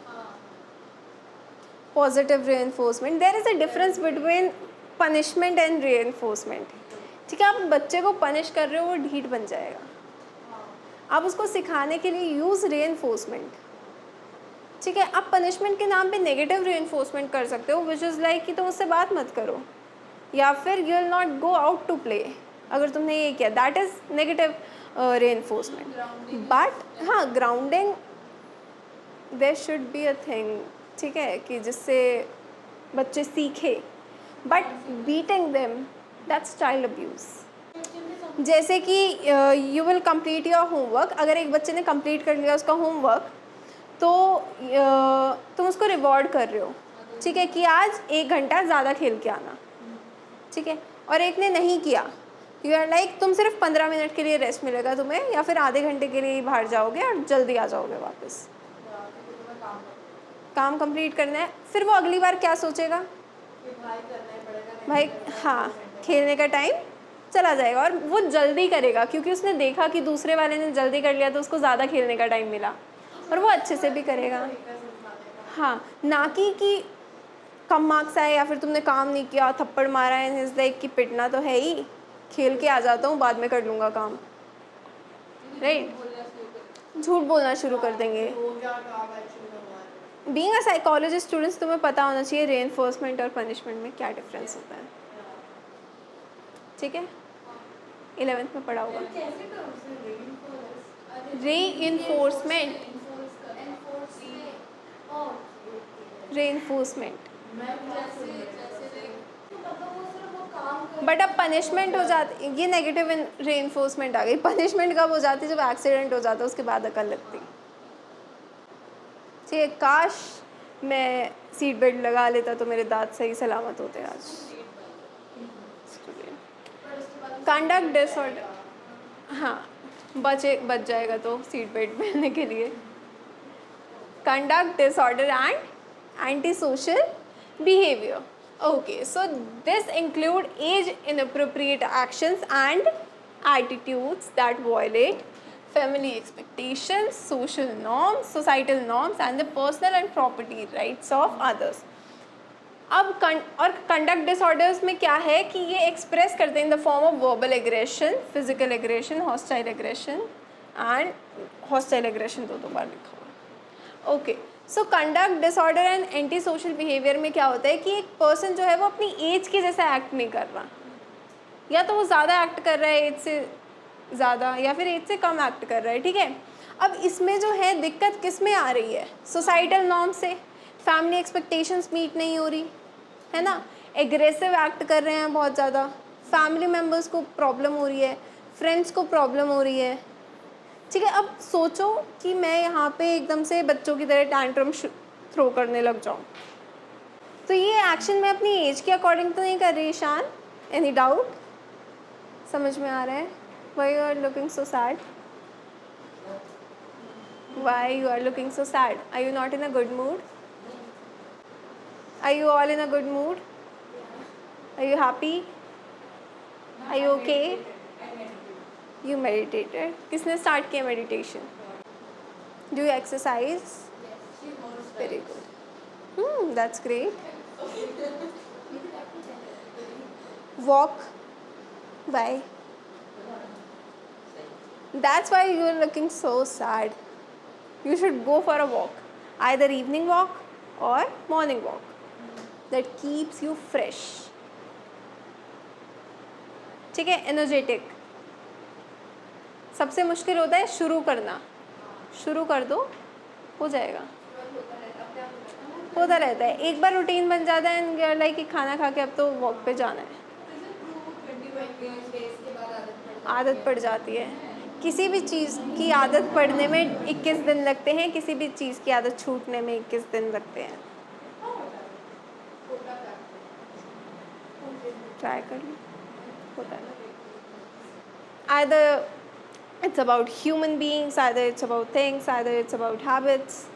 Positive reinforcement, there is a difference between punishment and reinforcement, ठीक है। आप बच्चे को पनिश कर रहे हो, वो ढीठ बन जाएगा, आप उसको सिखाने के लिए यूज़ रीइंफोर्समेंट, ठीक है। आप पनिशमेंट के नाम पे नेगेटिव रीइंफोर्समेंट कर सकते हो, विच इज़ लाइक कि तुम उससे बात मत करो, या फिर you will not go out to play, अगर तुमने ये किया, that is negative reinforcement. But हाँ, grounding there should be a thing, ठीक है, कि जिससे बच्चे सीखे, but beating them that's child abuse. जैसे कि you will complete your homework, अगर एक बच्चे ने कंप्लीट कर लिया उसका होमवर्क, तो तुम उसको रिवॉर्ड कर रहे हो, ठीक है, कि आज 1 घंटा ज़्यादा खेल के आना, ठीक है। और एक ने नहीं किया, यू आर लाइक तुम सिर्फ 15 मिनट के लिए रेस्ट मिलेगा तुम्हें, या फिर आधे घंटे के लिए ही बाहर जाओगे और जल्दी आ जाओगे वापस, काम कंप्लीट करना है। फिर वो अगली बार क्या सोचेगा? भाई हाँ, खेलने का टाइम चला जाएगा, और वो जल्दी करेगा क्योंकि उसने देखा कि दूसरे वाले ने जल्दी कर लिया तो उसको ज़्यादा खेलने का टाइम मिला, और वो अच्छे से भी करेगा। हाँ, ना कि कम मार्क्स आए या फिर तुमने काम नहीं किया, थप्पड़ मारा है, इज़ लाइक कि पिटना तो है ही, खेल के आ जाता हूँ, बाद में कर लूँगा काम, राइट। झूठ बोलना शुरू कर देंगे। बीइंग अ साइकोलॉजिस्ट स्टूडेंट्स, तुम्हें पता होना चाहिए रीइंफोर्समेंट और पनिशमेंट में क्या डिफरेंस होता है, ठीक है, 11th में पढ़ा होगा। रीइंफोर्समेंट, रीइंफोर्समेंट, बट अब पनिशमेंट हो जाती, ये नेगेटिव रीइंफोर्समेंट आ गई। पनिशमेंट कब हो जाती है? जब एक्सीडेंट हो जाता है, उसके बाद अकल लगती, ठीक है। काश मैं सीट बेल्ट लगा लेता तो मेरे दांत सही सलामत होते आज। कंडक्ट डिसऑर्डर, हाँ, बच जाएगा तो सीट बेल्ट पहनने के लिए। Conduct disorder and anti social behavior. Okay, so this include age inappropriate actions and attitudes that violate family expectations, social norms, societal norms and the personal and property rights of others. अब और conduct disorders में क्या है कि ये express करते हैं in the form of verbal aggression, physical aggression, hostile aggression and hostile aggression दो बार लिखा हुआ। Okay, so conduct disorder and anti social behaviour में क्या होता है कि एक पर्सन जो है वो अपनी एज के जैसा एक्ट नहीं कर रहा, या तो वो ज़्यादा एक्ट कर रहा है एज से ज़्यादा, या फिर एज से कम एक्ट कर रहा है, ठीक है। अब इसमें जो है दिक्कत किस में आ रही है? सोसाइटल नॉर्म से, फैमिली एक्सपेक्टेशंस मीट नहीं हो रही है ना, एग्रेसिव एक्ट कर रहे हैं बहुत ज़्यादा, फैमिली मेम्बर्स को प्रॉब्लम हो रही है, फ्रेंड्स को प्रॉब्लम हो रही है, ठीक है। अब सोचो कि मैं यहाँ पे एकदम से बच्चों की तरह टैंट्रम थ्रो करने लग जाऊँ, तो ये एक्शन मैं अपनी एज के अकॉर्डिंग तो नहीं कर रही ईशान? Any doubt? समझ में आ रहा है? Why you are looking so sad? Why you are looking so sad? Are you not in a good mood? Are you all in a good mood? Are you happy? Are you okay? You meditated? किसने start किया meditation? Do you exercise? Very good, that's great. Walk. Why? That's why you are looking so sad. You should go for a walk, either evening walk or morning walk. That keeps you fresh. ठीक है, energetic. सबसे मुश्किल होता है शुरू करना. शुरू कर दो, हो जाएगा. होता रहता है, एक बार रूटीन बन जाता है एंड लाइक कि खाना खा के अब तो वॉक पे जाना है. आदत पड़ जाती है. किसी भी चीज़ की आदत पड़ने में 21 दिन लगते हैं, किसी भी चीज़ की आदत छूटने में 21 दिन लगते हैं. ट्राई कर लो, होता है. Either it's about human beings, either it's about things, either it's about habits.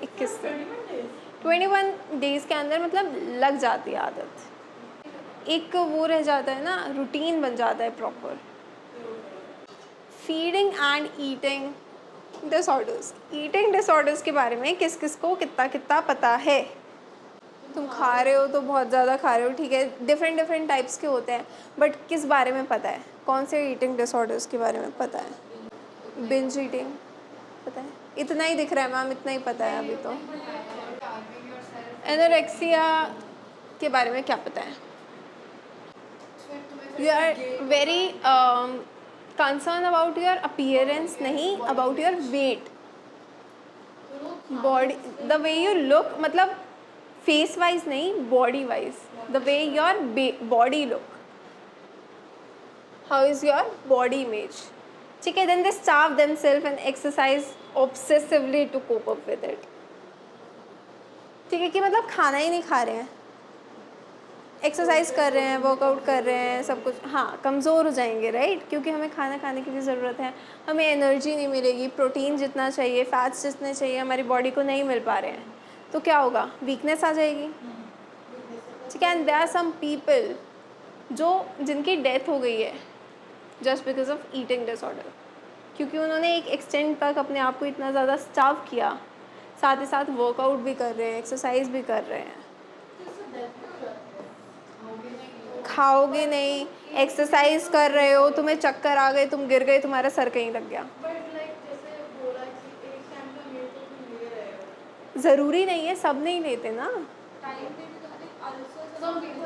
21 दिन, 21 डेज़ के अंदर मतलब लग जाती है आदत. एक वो रह जाता है ना, रूटीन बन जाता है proper. Feeding and eating disorders. Eating disorders के बारे में किस किस को कितना कितना पता है? तुम खा रहे हो तो बहुत ज़्यादा खा रहे हो, ठीक है, डिफरेंट टाइप्स के होते हैं, बट किस बारे में पता है? कौन से ईटिंग डिसऑर्डर्स के बारे में पता है? बिंज ईटिंग पता है? इतना ही दिख रहा है मैम, इतना ही पता है अभी तो. एनोरेक्सिया के बारे में क्या पता है? You are very concern about your appearance, नहीं about your weight. Body, the way you look, मतलब फेस वाइज नहीं, body wise, the way your body look, how is your body image, ठीक है. Then they starve themselves and exercise obsessively to cope up with it. ठीक है, कि मतलब खाना ही नहीं खा रहे हैं, एक्सरसाइज कर रहे हैं, वर्कआउट कर रहे हैं, सब कुछ, हाँ कमज़ोर हो जाएंगे, राइट, क्योंकि हमें खाना खाने की भी ज़रूरत है, हमें एनर्जी नहीं मिलेगी, प्रोटीन जितना चाहिए, फैट्स जितने चाहिए हमारी बॉडी को नहीं मिल पा रहे हैं, तो क्या होगा? वीकनेस आ जाएगी, ठीक है. And there are some people जिनकी डेथ हो गई है just because of eating disorder, क्योंकि उन्होंने एक एक्सटेंड तक अपने आप को इतना ज़्यादा स्टार्व किया, साथ ही साथ वर्कआउट भी कर रहे हैं, एक्सरसाइज भी कर रहे हैं. खाओगे नहीं, एक्सरसाइज कर रहे हो, तुम्हें चक्कर आ गए, तुम गिर गए, तुम्हारा सर कहीं लग गया. ज़रूरी नहीं है, सब नहीं लेते ना.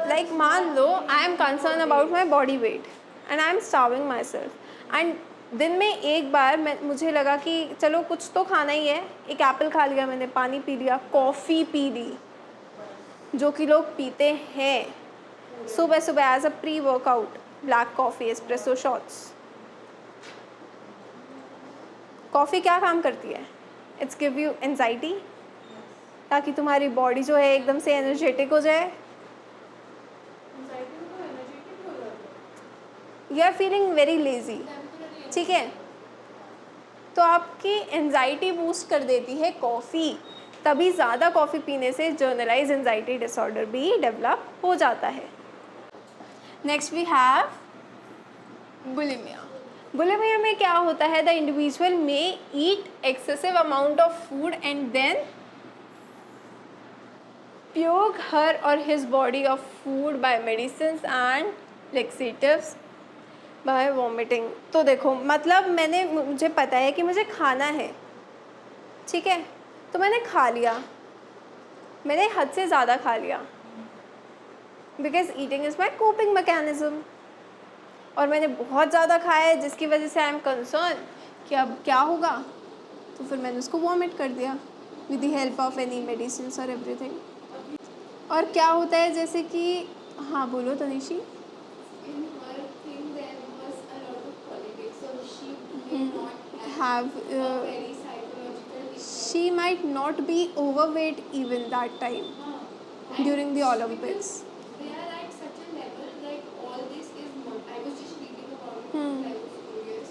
लाइक मान लो I am concern about my body weight and I am starving my self, and दिन में एक बार मुझे लगा कि चलो कुछ तो खाना ही है, एक एप्पल खा लिया मैंने, पानी पी लिया, कॉफ़ी पी ली, जो कि लोग पीते हैं सुबह सुबह as a pre workout, black coffee, espresso shots. Coffee क्या काम करती है? इट्स गिव यू एंजाइटी, ताकि तुम्हारी बॉडी जो है एकदम से एनर्जेटिक हो जाए. You are feeling very lazy, ठीक है, तो आपकी एंजाइटी बूस्ट कर देती है कॉफ़ी. तभी ज़्यादा कॉफ़ी पीने से जर्नलाइज एंजाइटी डिसऑर्डर भी डेवलप हो जाता है. Next we have bulimia. Bulimia में क्या होता है? The individual may eat excessive amount of food and then प्योग her or his body of food by medicines and laxatives by vomiting. तो देखो, मतलब मुझे पता है कि मुझे खाना है, ठीक है, तो मैंने खा लिया, मैंने हद से ज़्यादा खा लिया, because eating is my coping mechanism, और मैंने बहुत ज़्यादा खाया है जिसकी वजह से आई एम कंसर्न कि अब क्या होगा, तो फिर मैंने उसको वॉमिट कर दिया. With the help of any medicine और एवरीथिंग। और क्या होता है जैसे कि, हाँ बोलो तनिशी। In her thing there was a lot of politics, so she may not have Have a very psychological effect. she might not be overweight even that time And during the because Olympics. they are at such a level, like all this is I was just reading about it. I was curious.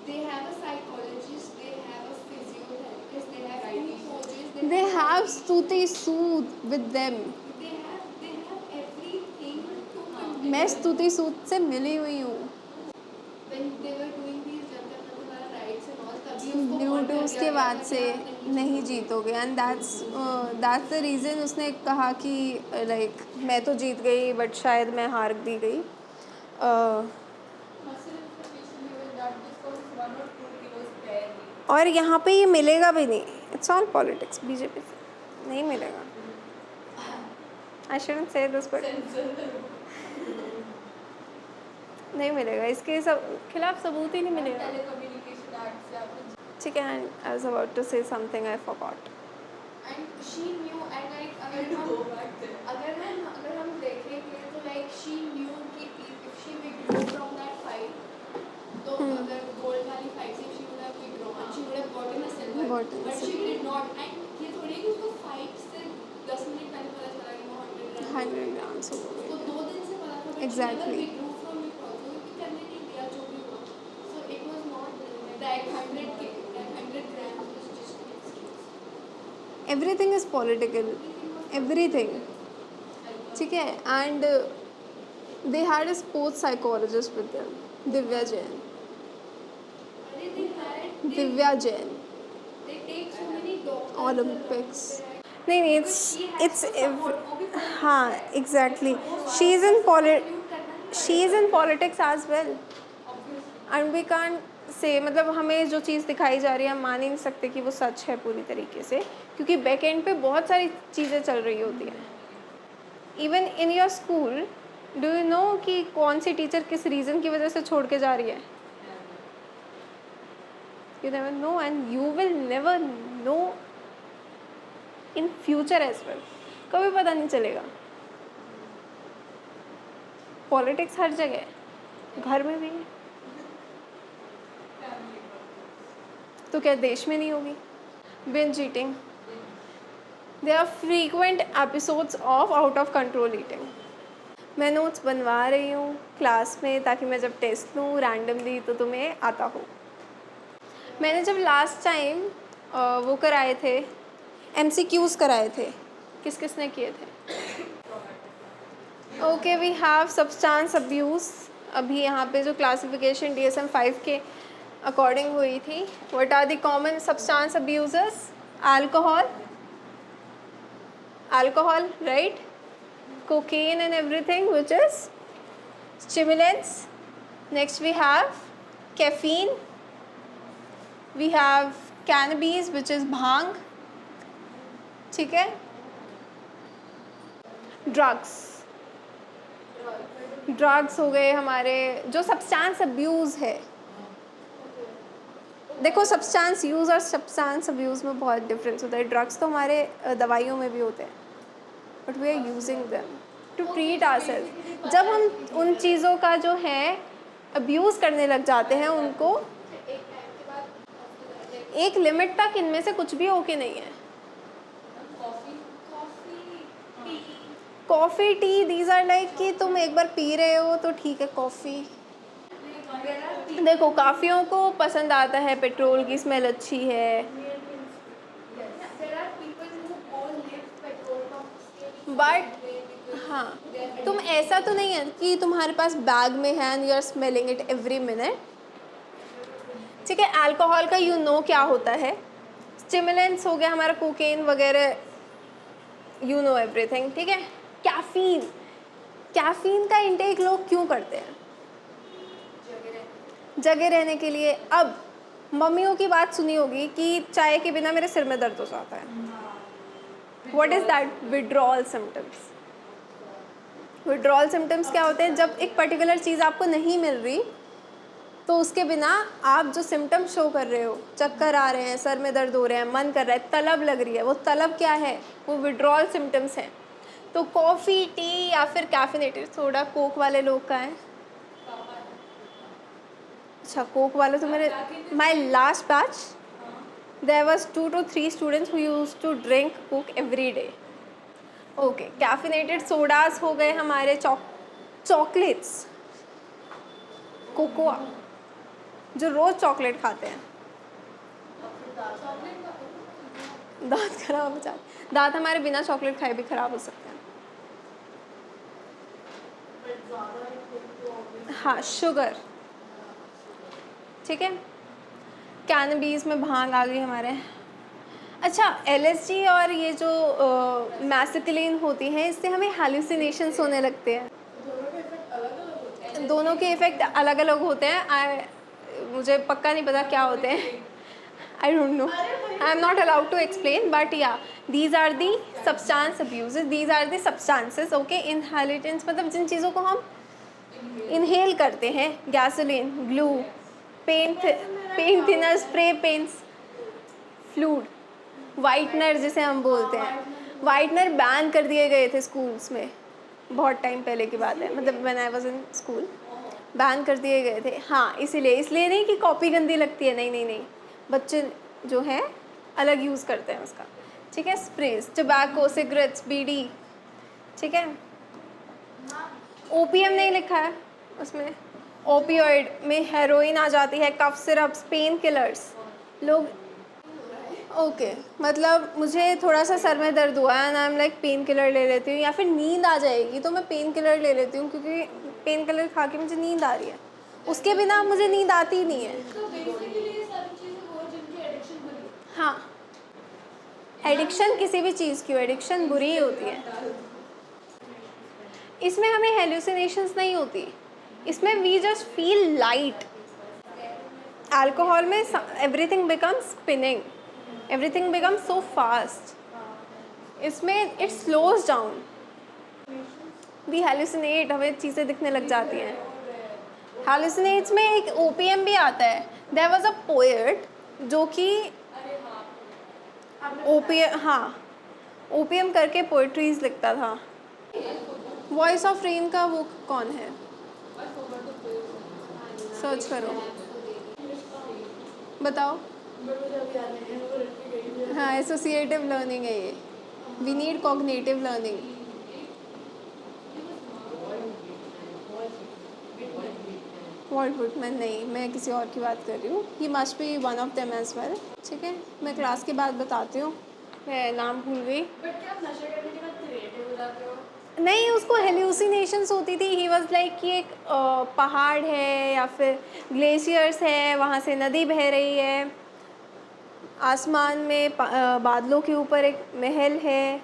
They have a psychologist, they have a physiotherapist, they have two coaches, They have dietitian. Stuti Sood with them. They have everything to continue. मैं स्तुति सूद से मिली हुई हूँ When they were doing these जनता वाला rights and all, तभी उसको due warn to कर उसके दिया बाद गया से था कि आप नहीं जीतोगे, एंड दैट्स द रीज़न उसने कहा कि लाइक मैं तो जीत गई बट शायद मैं हार दी गई। Muscle inflammation level that just causes 1 or 2 kilos barely. और यहाँ पे ये मिलेगा भी नहीं, इट्स ऑल पॉलिटिक्स, बीजेपी से नहीं मिलेगा। आई शुडंट से दिस बट नहीं मिलेगा, इसके सब खिलाफ सबूत ही नहीं मिलेगा। Telecommunication act से आपने ठीक है, and I was about to say something I forgot. And she knew, and like अगर हम देखेंगे तो like she knew कि if she withdrew from that fight, तो अगर gold वाली fight से she would have withdrawn, she would have gotten a silver, Gotten a but she did not. And ये थोड़ी कि उसको fight से 10 मिनट पहले पता चला कि वो 100 grams हो गए। उसको 2 दिन से पता था, but Exactly. she never withdrew from it also, क्योंकि करने नहीं दिया जो भी हुआ। So it was not that 100 grams was just an excuse. Everything is political, everything. ठीक है, and they had a sports psychologist with them, Divya Jain. Divya Jain They take so many doctors. Olympics नहीं नहीं, इट्स हाँ exactly, she is in politics as well, and we can't say मतलब हमें जो चीज़ दिखाई जा रही है हम मान ही नहीं सकते कि वो सच है पूरी तरीके से, क्योंकि बैक एंड पे बहुत सारी चीज़ें चल रही होती हैं। Even in your school do you know कि कौन सी टीचर किस रीज़न की वजह से छोड़ के जा रही है? You never know, and you will never know in future as well. कभी पता नहीं चलेगा। पॉलिटिक्स हर जगह है, घर में भी है, तो क्या देश में नहीं होगी? binge eating, there are frequent episodes of out of control eating. मैं नोट्स बनवा रही हूँ क्लास में ताकि मैं जब टेस्ट लूँ रैंडमली तो तुम्हें आता हो। मैंने जब लास्ट टाइम वो कराए थे, MCQs कराए थे, किस किस ने किए थे? Okay, we have substance abuse. अभी यहाँ पे जो क्लासिफिकेशन DSM-5 के अकॉर्डिंग हुई थी, what are the common substance abuses? Alcohol, right? cocaine and everything, which is stimulants. Next we have caffeine, we have cannabis which is bhang, ठीक है? Drugs हो गए हमारे। जो सब्सटेंस अब्यूज़ है, देखो सब्सटेंस यूज़ और सब्सटेंस अब्यूज़ में बहुत डिफरेंस होता है। ड्रग्स तो हमारे दवाइयों में भी होते हैं, but we are using them to treat ourself. जब हम उन चीज़ों का जो है अब्यूज़ करने लग जाते हैं, उनको एक लिमिट तक इनमें से कुछ भी ओके नहीं है। Coffee, tea, these are like कि तुम एक बार पी रहे हो तो ठीक है। कॉफ़ी देखो, काफ़ियों को पसंद आता है, पेट्रोल की स्मेल अच्छी है, बट हाँ, तुम ऐसा तो नहीं है कि तुम्हारे पास बैग में है and you are smelling it every minute. ठीक है, अल्कोहल का यू नो क्या होता है। स्टिमुलेंट्स हो गया हमारा कोकेन वगैरह, यू नो एवरीथिंग। ठीक है, कैफीन का इंटेक लोग क्यों करते हैं? जगह रहने के लिए। अब मम्मियों की बात सुनी होगी कि चाय के बिना मेरे सिर में दर्द हो जाता है। What is that? Withdrawal symptoms. Withdrawal symptoms क्या होते हैं? जब एक पर्टिकुलर चीज़ आपको नहीं मिल रही तो उसके बिना आप जो सिम्टम शो कर रहे हो, चक्कर आ रहे हैं, सर में दर्द हो रहे हैं, मन कर रहा है, तलब लग रही है, वो तलब क्या है? वो विड्रॉल सिम्टम्स हैं। तो कॉफ़ी, टी या फिर कैफिनेटेड सोडा, कोक वाले लोग का है? अच्छा, कोक वाले तो मेरे my last batch there was 2 to 3 students who used to drink coke every day. Okay, caffeinated sodas हो गए हमारे, चॉकलेट्स, कोकोआ, जो रोज़ चॉकलेट खाते हैं, दांत खराब हो जाते। दांत हमारे बिना चॉकलेट खाए भी खराब हो सकते हैं। हाँ, शुगर, ठीक है। कैनबीज में भांग आ गई हमारे। अच्छा, एलएसडी और ये जो मैसेटिलीन होती हैं, इससे हमें हैलुसिनेशंस होने लगते हैं। दोनों के इफ़ेक्ट अलग अलग होते हैं। मुझे पक्का नहीं पता क्या होते हैं, I don't know, I am not allowed to explain, but yeah these are the substance abuses, these are the substances, okay. Inhalants मतलब जिन चीज़ों को हम इनहेल करते हैं, gasoline, glue, paint thinner, spray paints, fluid, whitener जिसे हम बोलते हैं। वाइटनर बैन कर दिए गए थे स्कूल्स में, बहुत टाइम पहले की बात है, मतलब when I was in school ban कर दिए गए थे। हाँ, इसलिए नहीं कि कॉपी गंदी लगती है, नहीं, बच्चे जो हैं अलग यूज़ करते हैं उसका, ठीक है। स्प्रेज, टबैको, सिगरेट्स, बीड़ी, ठीक है। ओपीएम नहीं लिखा है उसमें। ओपियोइड में हेरोइन आ जाती है, कफ सिरप्स, पेन किलर्स। लोग ओके, मतलब मुझे थोड़ा सा सर में दर्द हुआ है and I am like pain killer ले लेती हूँ, या फिर नींद आ जाएगी तो मैं पेन किलर ले लेती हूँ, क्योंकि पेन किलर खा के मुझे नींद आ रही है, उसके बिना मुझे नींद आती ही नहीं है। तो बेसिकली ये सारी चीजें वो जिनकी एडिक्शन बनी। हाँ, एडिक्शन किसी भी चीज़ की हो, एडिक्शन बुरी ही होती है। इसमें हमें हेल्यूसिनेशंस नहीं होती, इसमें we just feel light. Alcohol में everything becomes spinning, everything becomes so fast. इसमें it slows down, we hallucinate, हमें चीज़ें दिखने लग जाती हैं। हेल्यूसिनेट्स में एक ओपीएम भी आता है। देयर वाज अ पोएट जो कि ओपीएम, हाँ, ओपीएम करके पोएट्रीज लिखता था। वॉइस ऑफ रेन का वो कौन है? सर्च करो, बताओ। हाँ, एसोसिएटिव लर्निंग है ये, we need cognitive learning. Walt Whitman नहीं, मैं किसी और की बात कर रही हूँ। He must be one of them as well, ठीक है। मैं क्लास के बाद बताती हूँ, मैं नाम भूल गई। बट क्या आप नशा करने के बाद क्रिएटिव हो जाते हो? नहीं, उसको हेल्यूसिनेशंस होती थी। ही वाज लाइक कि एक पहाड़ है या फिर ग्लेशियर्स है, वहाँ से नदी बह रही है, आसमान में बादलों के ऊपर एक महल है,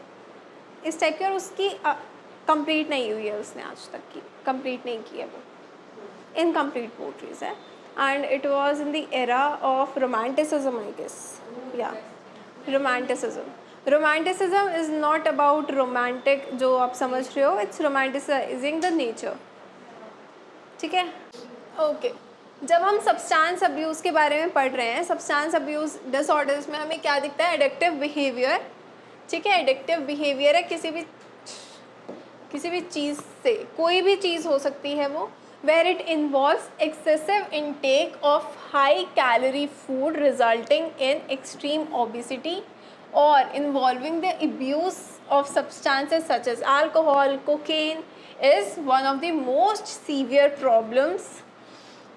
इस टाइप की। और उसकी कंप्लीट नहीं हुई है, उसने आज तक की कंप्लीट नहीं की है, वो इनकम्प्लीट पोट्रीज है। And it was in the era of romanticism, I guess, yeah romanticism is not about romantic जो आप समझ रहे हो, इट्स रोमांटिसाइजिंग द नेचर, ठीक है। ओके, जब हम सब्सटेंस अब्यूज़ के बारे में पढ़ रहे हैं, सब्सटेंस अब्यूज़ डिसऑर्डर्स में हमें क्या दिखता है? एडिक्टिव बिहेवियर, ठीक है। एडिक्टिव बिहेवियर है किसी भी चीज़ से, कोई भी चीज़ हो सकती है वो, where it involves excessive intake of high calorie food resulting in extreme obesity, or involving the abuse of substances such as alcohol, cocaine is one of the most severe problems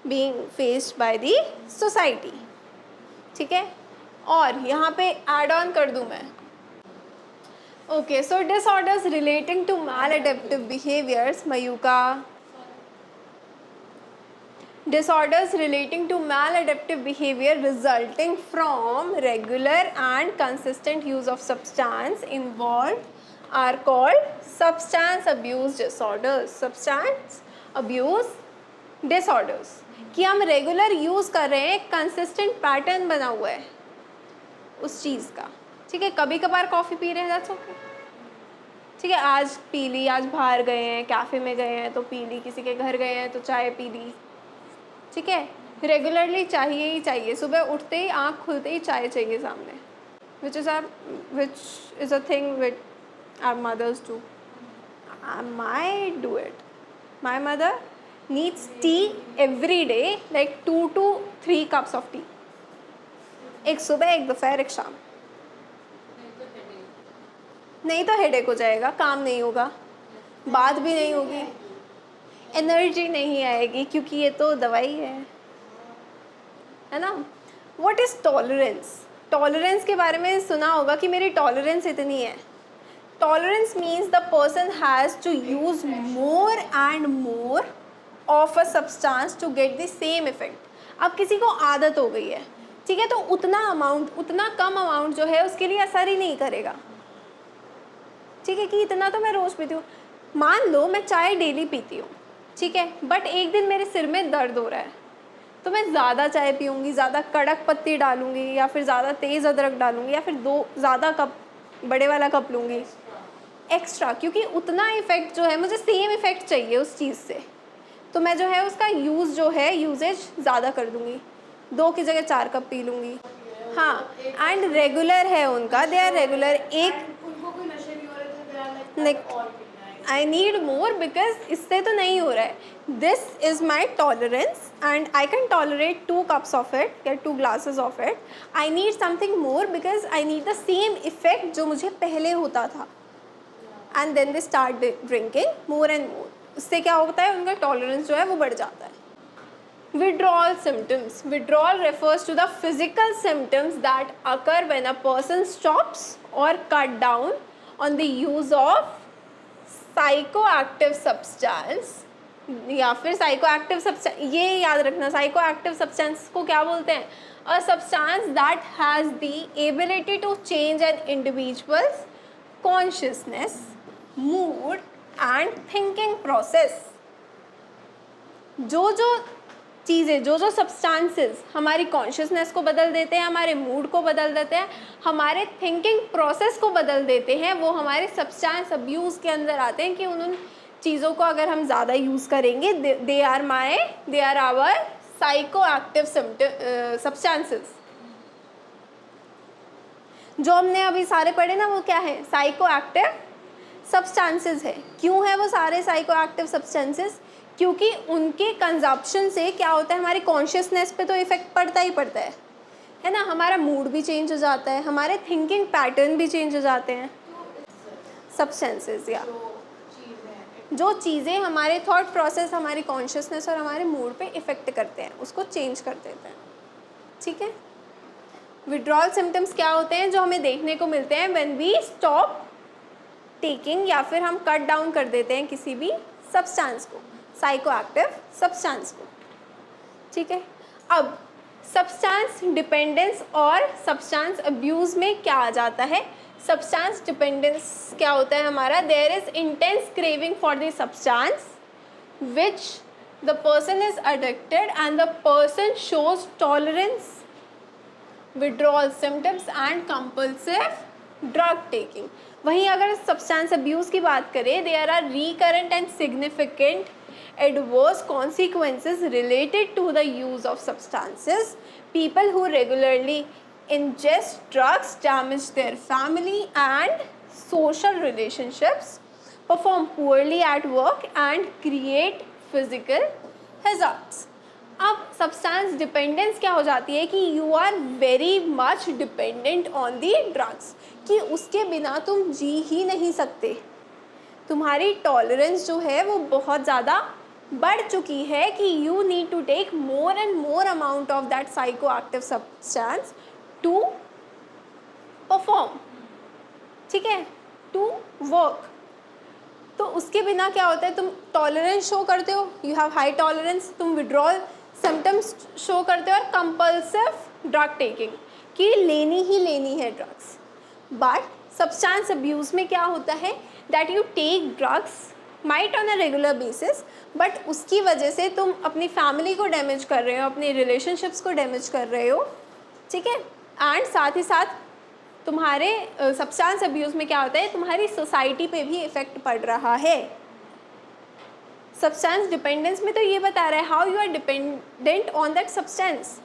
being faced by the society, ठीक है। और यहाँ पे add on कर दूँ मैं। Okay, so disorders relating to maladaptive behaviors, Mayuka. Disorders relating to maladaptive behavior resulting from regular and consistent use of substance involved are called substance abuse disorders. Substance abuse disorders कि हम regular use कर रहे हैं, consistent pattern बना हुआ है उस चीज़ का, ठीक है। कभी कभार कॉफ़ी पी रहे हैं, दैट्स ओके, ठीक है। आज पी ली, आज बाहर गए हैं, कैफ़े में गए हैं तो पी ली, किसी के घर गए हैं तो चाय पी ली, ठीक है। रेगुलरली चाहिए ही चाहिए, सुबह उठते ही आँख खुलते ही चाय चाहिए सामने, which is a thing which our mothers do. I do it. My mother needs tea every day, like 2 to 3 cups of tea. एक सुबह, एक दोपहर, एक शाम. नहीं तो हेडेक हो जाएगा, काम नहीं होगा, बात भी नहीं होगी, एनर्जी नहीं आएगी, क्योंकि ये तो दवाई है ना. What is tolerance? टॉलरेंस के बारे में सुना होगा कि मेरी टॉलरेंस इतनी है. Tolerance means the person has to use more and more of a substance to get the same effect. अब किसी को आदत हो गई है, ठीक है, तो उतना कम अमाउंट जो है उसके लिए असर ही नहीं करेगा. ठीक है, कि इतना तो मैं रोज़ पीती हूँ. मान लो मैं चाय डेली पीती हूँ, ठीक है, बट एक दिन मेरे सिर में दर्द हो रहा है, तो मैं ज़्यादा चाय पीऊँगी, ज़्यादा कड़क पत्ती डालूँगी, या फिर ज़्यादा तेज़ अदरक डालूँगी, या फिर 2 ज़्यादा कप बड़े वाला कप लूँगी एक्स्ट्रा, क्योंकि उतना इफ़ेक्ट जो है, मुझे सेम इफ़ेक्ट चाहिए उस चीज़ से, तो मैं जो है उसका यूजेज ज़्यादा कर दूँगी, 2 की जगह 4 कप पी लूँगी. हाँ, एंड रेगुलर है उनका, दे आर रेगुलर. एक उनको कोई नशे नहीं हो रहे थे, they are like और पीना है. I need more because इससे तो नहीं हो रहा है. This is my tolerance and I can tolerate 2 cups of it या 2 glasses of it. I need something more because I need the same effect जो मुझे पहले होता था. And then they start drinking more and more. उससे क्या होता है, उनका tolerance जो है वो बढ़ जाता है. Withdrawal symptoms. Withdrawal refers to the physical symptoms that occur when a person stops or cut down on the use of psychoactive substance या फिर साइकोएक्टिव सब्सटेंस. ये याद रखना, साइकोएक्टिव सब्सटेंस को क्या बोलते हैं? A substance that has the ability to change an individual's consciousness, mood and thinking process. जो चीज़ें, जो सब्सटेंसेस हमारी कॉन्शियसनेस को बदल देते हैं, हमारे मूड को बदल देते हैं, हमारे थिंकिंग प्रोसेस को बदल देते हैं, वो हमारे सब्सटेंस अब्यूज़ के अंदर आते हैं. कि उन चीज़ों को अगर हम ज़्यादा यूज़ करेंगे, they are our psychoactive substances. जो हमने अभी सारे पढ़े ना, वो क्या है? साइकोएक्टिव सब्सटेंसेस है. क्यों है वो सारे साइकोएक्टिव सब्सटेंसेस? क्योंकि उनके कंजप्शन से क्या होता है, हमारी कॉन्शियसनेस पे तो इफ़ेक्ट पड़ता ही पड़ता है ना. हमारा मूड भी चेंज हो जाता है, हमारे थिंकिंग पैटर्न भी चेंज हो जाते हैं. सब्सटेंसेस या जो चीज़ें हमारे थॉट प्रोसेस, हमारी कॉन्शियसनेस और हमारे मूड पे इफ़ेक्ट करते हैं, उसको चेंज कर देते हैं. ठीक है. विड्रॉल सिम्टम्स क्या होते हैं जो हमें देखने को मिलते हैं व्हेन वी स्टॉप टेकिंग, या फिर हम कट डाउन कर देते हैं किसी भी सब्सटेंस को, साइकोएक्टिव सब्सटेंस को. ठीक है. अब सब्सटेंस डिपेंडेंस और सब्सटेंस अब्यूज़ में क्या आ जाता है? सब्सटेंस डिपेंडेंस क्या होता है हमारा? There is intense craving for the substance which the person is addicted and the person shows tolerance, withdrawal symptoms and compulsive drug taking. वहीं अगर सब्सटेंस अब्यूज़ की बात करें, there are recurrent and significant adverse consequences related to the use of substances. People who regularly ingest drugs damage their family and social relationships, perform poorly at work and create physical hazards. अब substance dependence क्या हो जाती है कि you are very much dependent on the drugs, कि उसके बिना तुम जी ही नहीं सकते. तुम्हारी टॉलरेंस जो है वो बहुत ज़्यादा बढ़ चुकी है कि you need to take more and more amount of that psychoactive substance to perform. ठीक है, टू वर्क. तो उसके बिना क्या होता है, तुम टॉलरेंस शो करते हो, यू हैव हाई टॉलरेंस, तुम विड्रॉल सिम्टम्स शो करते हो, और कंपल्सिव ड्रग टेकिंग कि लेनी ही लेनी है ड्रग्स. बट सब्सटेंस अब्यूज़ में क्या होता है, that you take drugs might on a regular basis, but उसकी वजह से तुम अपनी फैमिली को डैमेज कर रहे हो, अपनी रिलेशनशिप्स को डैमेज कर रहे हो. ठीक है. एंड साथ ही साथ तुम्हारे सब्सटेंस अब्यूज़ में क्या होता है, तुम्हारी सोसाइटी पे भी इफ़ेक्ट पड़ रहा है. सब्सटेंस डिपेंडेंस में तो ये बता रहा है how you are dependent on that substance,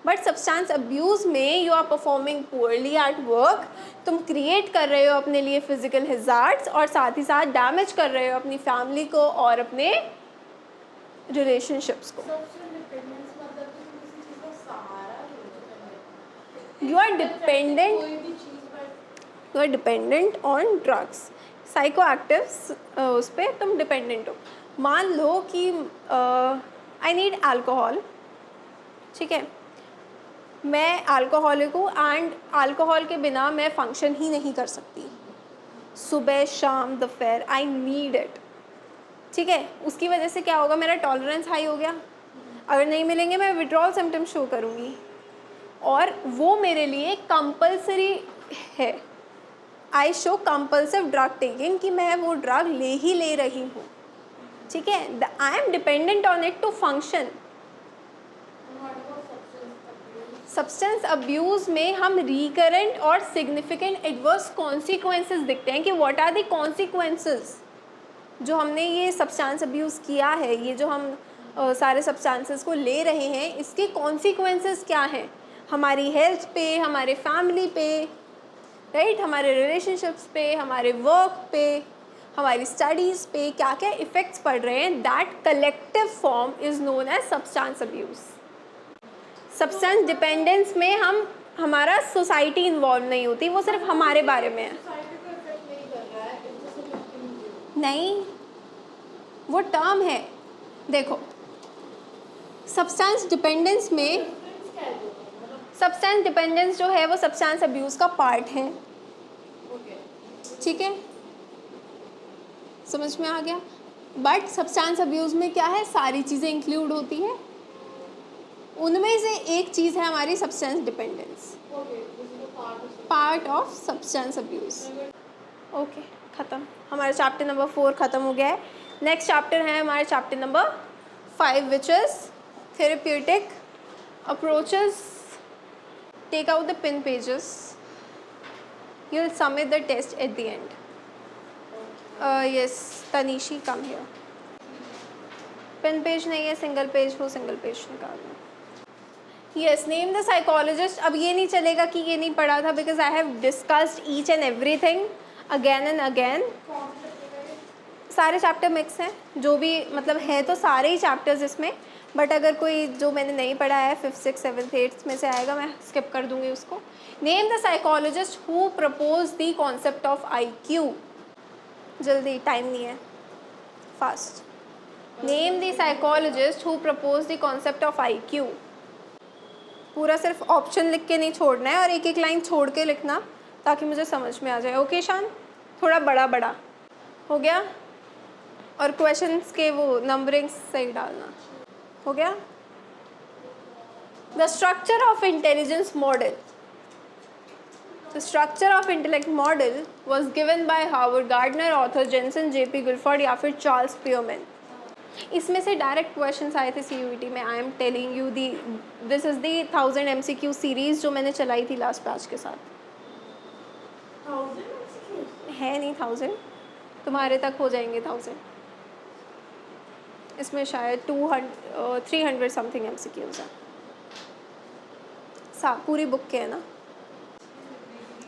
but substance abuse में you are performing poorly at work, तुम क्रिएट कर रहे हो अपने लिए फिजिकल हैज़ार्ड्स और साथ ही साथ डैमेज कर रहे हो अपनी फैमिली को और अपने रिलेशनशिप्स को। You are dependent on drugs, psychoactives, उस पर तुम डिपेंडेंट हो। मान लो कि आई नीड अल्कोहल, ठीक है, मैं अल्कोहलिक हूँ एंड अल्कोहल के बिना मैं फंक्शन ही नहीं कर सकती, सुबह शाम दोपहर आई नीड इट, ठीक है। उसकी वजह से क्या होगा, मेरा टॉलरेंस हाई हो गया, अगर नहीं मिलेंगे मैं विड्रॉल सिम्टम शो करूँगी और वो मेरे लिए कंपल्सरी है। I show compulsive drug taking कि मैं वो ड्रग ले रही हूँ, ठीक है। I am dependent on it to function. Substance abuse में हम रिकरेंट और सिग्निफिकेंट एडवर्स कॉन्सिक्वेंसेस दिखते हैं कि व्हाट आर द कॉन्सिक्वेंसेस जो हमने ये सब्सटेंस अब्यूज़ किया है, ये जो हम सारे सब्सटेंसेस को ले रहे हैं, इसके कॉन्सिक्वेंसेस क्या हैं हमारी हेल्थ पे, हमारे फैमिली पे, राइट, हमारे रिलेशनशिप्स पे, हमारे वर्क पे, हमारी स्टडीज़ पे क्या क्या इफ़ेक्ट्स पड़ रहे हैं। That collective form is known as substance abuse. Substance dependence में हमारा सोसाइटी इन्वॉल्व नहीं होती, वो सिर्फ हमारे बारे में है। नहीं, वो टर्म है, देखो सब्सटेंस डिपेंडेंस में, सब्सटेंस डिपेंडेंस जो है वो सब्सटेंस अब्यूज़ का पार्ट है, ठीक है, समझ में आ गया। बट सब्सटेंस अब्यूज़ में क्या है, सारी चीज़ें इंक्लूड होती है, उनमें से एक चीज़ है हमारी substance dependence, part of substance abuse. Okay, ख़त्म, हमारा चैप्टर नंबर 4 ख़त्म हो गया है। नेक्स्ट चैप्टर है हमारा chapter number 5 which is therapeutic approaches. Take out the pin pages, you will submit the test at the end. Yes Tanishi, come here. Pin page नहीं है, सिंगल पेज हो, सिंगल पेज निकालना। Yes, name the psychologist. अब ये नहीं चलेगा कि ये नहीं पढ़ा था, because I have discussed each and everything again and again. सारे चैप्टर मिक्स हैं, जो भी मतलब है तो सारे ही चैप्टर्स इसमें, बट अगर कोई जो मैंने नहीं पढ़ा है 5th 6th 7th 8th में से आएगा, मैं स्किप कर दूंगी उसको। Name the psychologist who propose the concept of IQ। जल्दी, टाइम नहीं है, fast. Name the psychologist who propose the concept of IQ। पूरा सिर्फ ऑप्शन लिख के नहीं छोड़ना है और एक एक लाइन छोड़ के लिखना ताकि मुझे समझ में आ जाए। ओके शान, थोड़ा बड़ा बड़ा हो गया, और क्वेश्चंस के वो नंबरिंग सही डालना हो गया। The structure of intelligence model. The structure of intellect model was given by Howard Gardner, Arthur Jensen, J.P. Guilford या फिर चार्ल्स पियोमैन। इसमें से डायरेक्ट क्वेश्चंस आए थे CUET में। I am telling you this is the 1000 MCQ series जो मैंने चलाई थी लास्ट बैच के साथ। 1000 MCQ है नहीं 1000, तुम्हारे तक हो जाएंगे 1000। इसमें शायद 300 समथिंग MCQs हैं, पूरी बुक के है ना।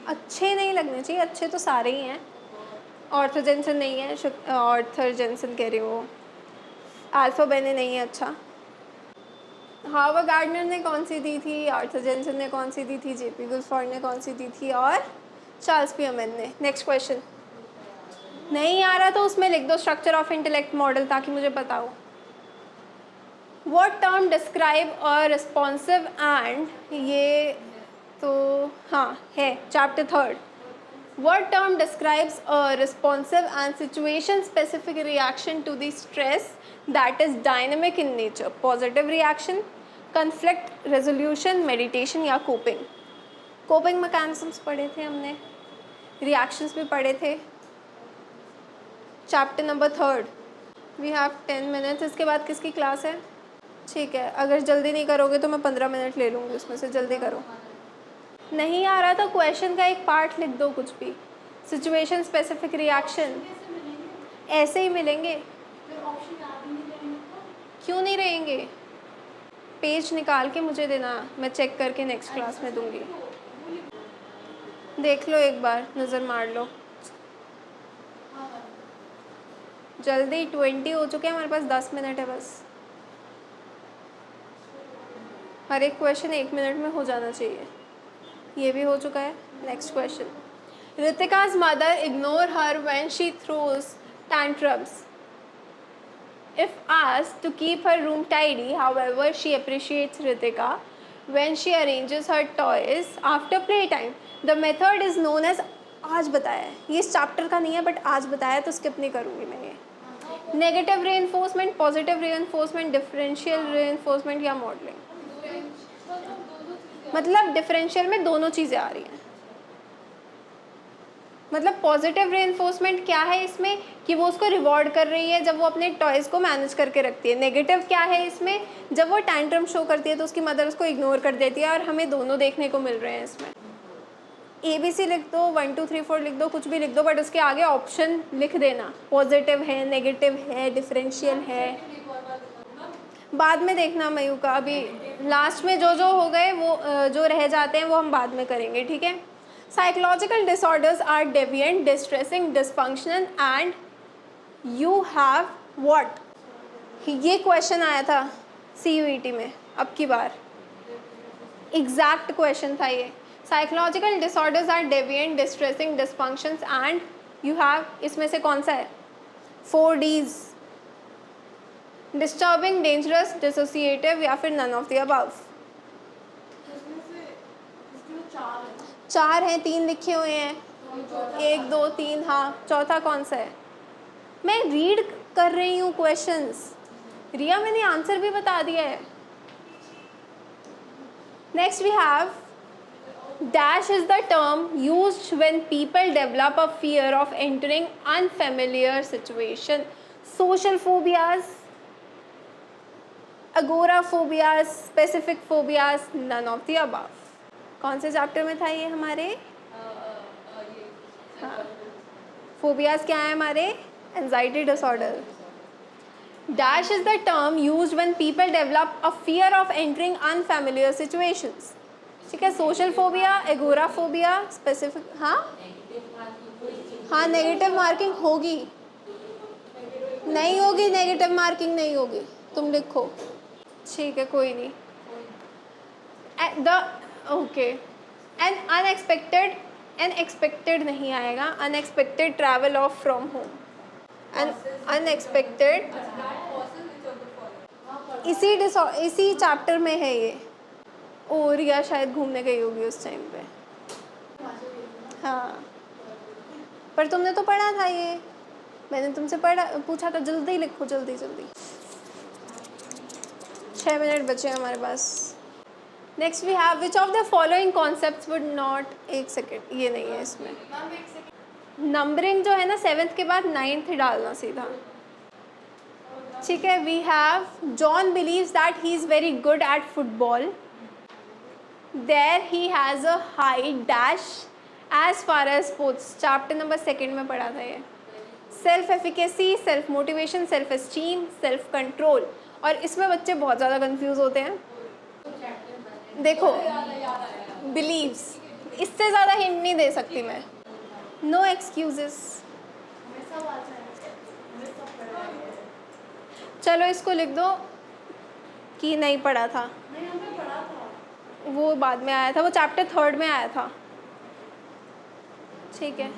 अच्छे नहीं लगने चाहिए, अच्छे तो सारे ही हैं। आर्थर जेंसन नहीं है, आर्थर जेंसन कह रही हो, अल्फा बेने नहीं है। अच्छा, हावर्ड गार्डनर ने कौन सी दी थी, आर्थर जेंसन ने कौन सी दी थी, JP गुल्फोर्ड ने कौन सी दी थी, और चार्ल्स पियोमैन ने। Next question. नहीं आ रहा तो उसमें लिख दो स्ट्रक्चर ऑफ इंटेलेक्ट मॉडल ताकि मुझे पता हो। What term describe a responsive and, ये तो हाँ है chapter 3rd। What term describes a responsive and situation specific reaction to the stress that is dynamic in nature? Positive reaction, conflict resolution, meditation या coping? Coping mechanisms पढ़े थे हमने, reactions भी पढ़े थे। Chapter number 3rd। We have 10 minutes। इसके बाद किसकी क्लास है? ठीक है, अगर जल्दी नहीं करोगे तो मैं 15 मिनट ले लूँगी उसमें से, जल्दी करो। नहीं आ रहा तो क्वेश्चन का एक पार्ट लिख दो, कुछ भी। सिचुएशन स्पेसिफिक रिएक्शन ऐसे ही मिलेंगे। ऑप्शन याद नहीं क्यों नहीं रहेंगे? पेज निकाल के मुझे देना, मैं चेक करके नेक्स्ट क्लास में दूंगी। देख लो एक बार, नज़र मार लो जल्दी। 20 हो चुके हैं हमारे पास, 10 मिनट है बस। हर एक क्वेश्चन 1 मिनट में हो जाना चाहिए। ये भी हो चुका है। Next question, Ritika's mother ignore her when she throws tantrums. If asked to keep her room tidy, however, she appreciates Ritika when she arranges her toys after playtime. The method is known as, आज बताया है, ये इस chapter का नहीं है but आज बताया तो स्किप नहीं करूँगी मैं ये। Negative reinforcement, positive reinforcement, differential reinforcement या मॉडलिंग। मतलब डिफरेंशियल में दोनों चीज़ें आ रही हैं। मतलब पॉजिटिव रीइंफोर्समेंट क्या है इसमें, कि वो उसको रिवॉर्ड कर रही है जब वो अपने टॉयज़ को मैनेज करके रखती है। नेगेटिव क्या है इसमें, जब वो टैंट्रम शो करती है तो उसकी मदर उसको इग्नोर कर देती है, और हमें दोनों देखने को मिल रहे हैं इसमें। ABC लिख दो, 1 2 3 4 लिख दो, कुछ भी लिख दो, बट उसके आगे ऑप्शन लिख देना, पॉजिटिव है, नेगेटिव है, डिफरेंशियल है। बाद में देखना मयू का, अभी लास्ट में जो हो गए वो जो रह जाते हैं वो हम बाद में करेंगे, ठीक है। Psychological disorders are deviant, distressing, dysfunctional and you have what. ये क्वेश्चन आया था CUET में अब की बार, एग्जैक्ट क्वेश्चन था ये। Psychological disorders are deviant, distressing, dysfunctions and you have, इसमें से कौन सा है? 4 Ds, डिस्टर्बिंग, डेंजरस, डिसोसिएटिव या फिर नन ऑफ द अबव। 4 हैं, 3 लिखे हुए हैं, 1 2 3, हाँ चौथा कौन सा है? मैं रीड कर रही हूँ क्वेश्चंस, रिया मैंने आंसर भी बता दिया है। Next we have, dash is the term used when people develop a fear of entering unfamiliar situation. Social phobias, agoraphobias, specific phobias, none of the above. कौन से चैप्टर में था ये हमारे? हाँ, फोबियाज क्या है हमारे? Anxiety disorder. Dash is the term used when people develop a fear of entering unfamiliar situations. ठीक है, सोशल फोबिया, एगोराफोबिया, स्पेसिफिक, हाँ नेगेटिव मार्किंग होगी, नहीं होगी नेगेटिव मार्किंग नहीं होगी, तुम लिखो, ठीक है कोई नहीं। The okay, N unexpected, unexpected नहीं आएगा, unexpected travel of from home, N unexpected, इसी चैप्टर में है ये। ओ रिया शायद घूमने गई होगी उस टाइम पे, हाँ पर तुमने तो पढ़ा था ये, मैंने तुमसे पूछा था। जल्दी लिखो, जल्दी जल्दी, 6 मिनट बचे हमारे पास। Next we have, which of the following concepts would not, एक सेकेंड ये नहीं है इसमें, नंबरिंग जो है ना 7th के बाद 9th डालना सीधा, ठीक है। We have, John believes that he is very good at football, there he has a high dash as far as sports, chapter number 2 में पढ़ा था ये। Self efficacy, self motivation, self esteem, self control, और इसमें बच्चे बहुत ज़्यादा confuse होते हैं। देखो बिलीव्स, इससे ज़्यादा हिंट नहीं दे सकती मैं, नो एक्सक्यूजेस। चलो इसको लिख दो कि नहीं पढ़ा था, वो बाद में आया था, वो चैप्टर 3 में आया था, ठीक है।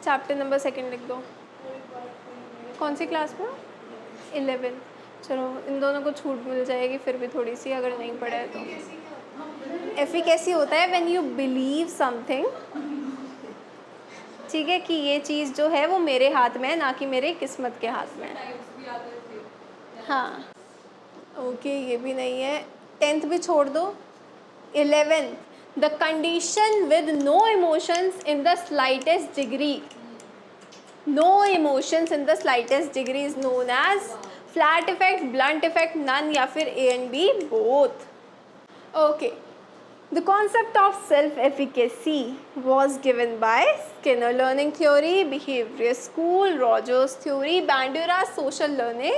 चैप्टर नंबर 2 लिख दो। कौन सी क्लास में? 11। चलो इन दोनों को छूट मिल जाएगी फिर भी थोड़ी सी, अगर नहीं पढ़ा है तो। एफिकेसी होता है व्हेन यू बिलीव समथिंग, ठीक है, कि ये चीज़ जो है वो मेरे हाथ में है, ना कि मेरे किस्मत के हाथ में है। हाँ ओके, ये भी नहीं है। 10th भी छोड़ दो। 11th, the condition with no emotions in the slightest degree, no emotions in the slightest degree is known as flat effect, blunt effect, none या फिर A and B both. Okay, the concept of self efficacy was given by Skinner learning theory, behaviour school, Rogers theory, Bandura social learning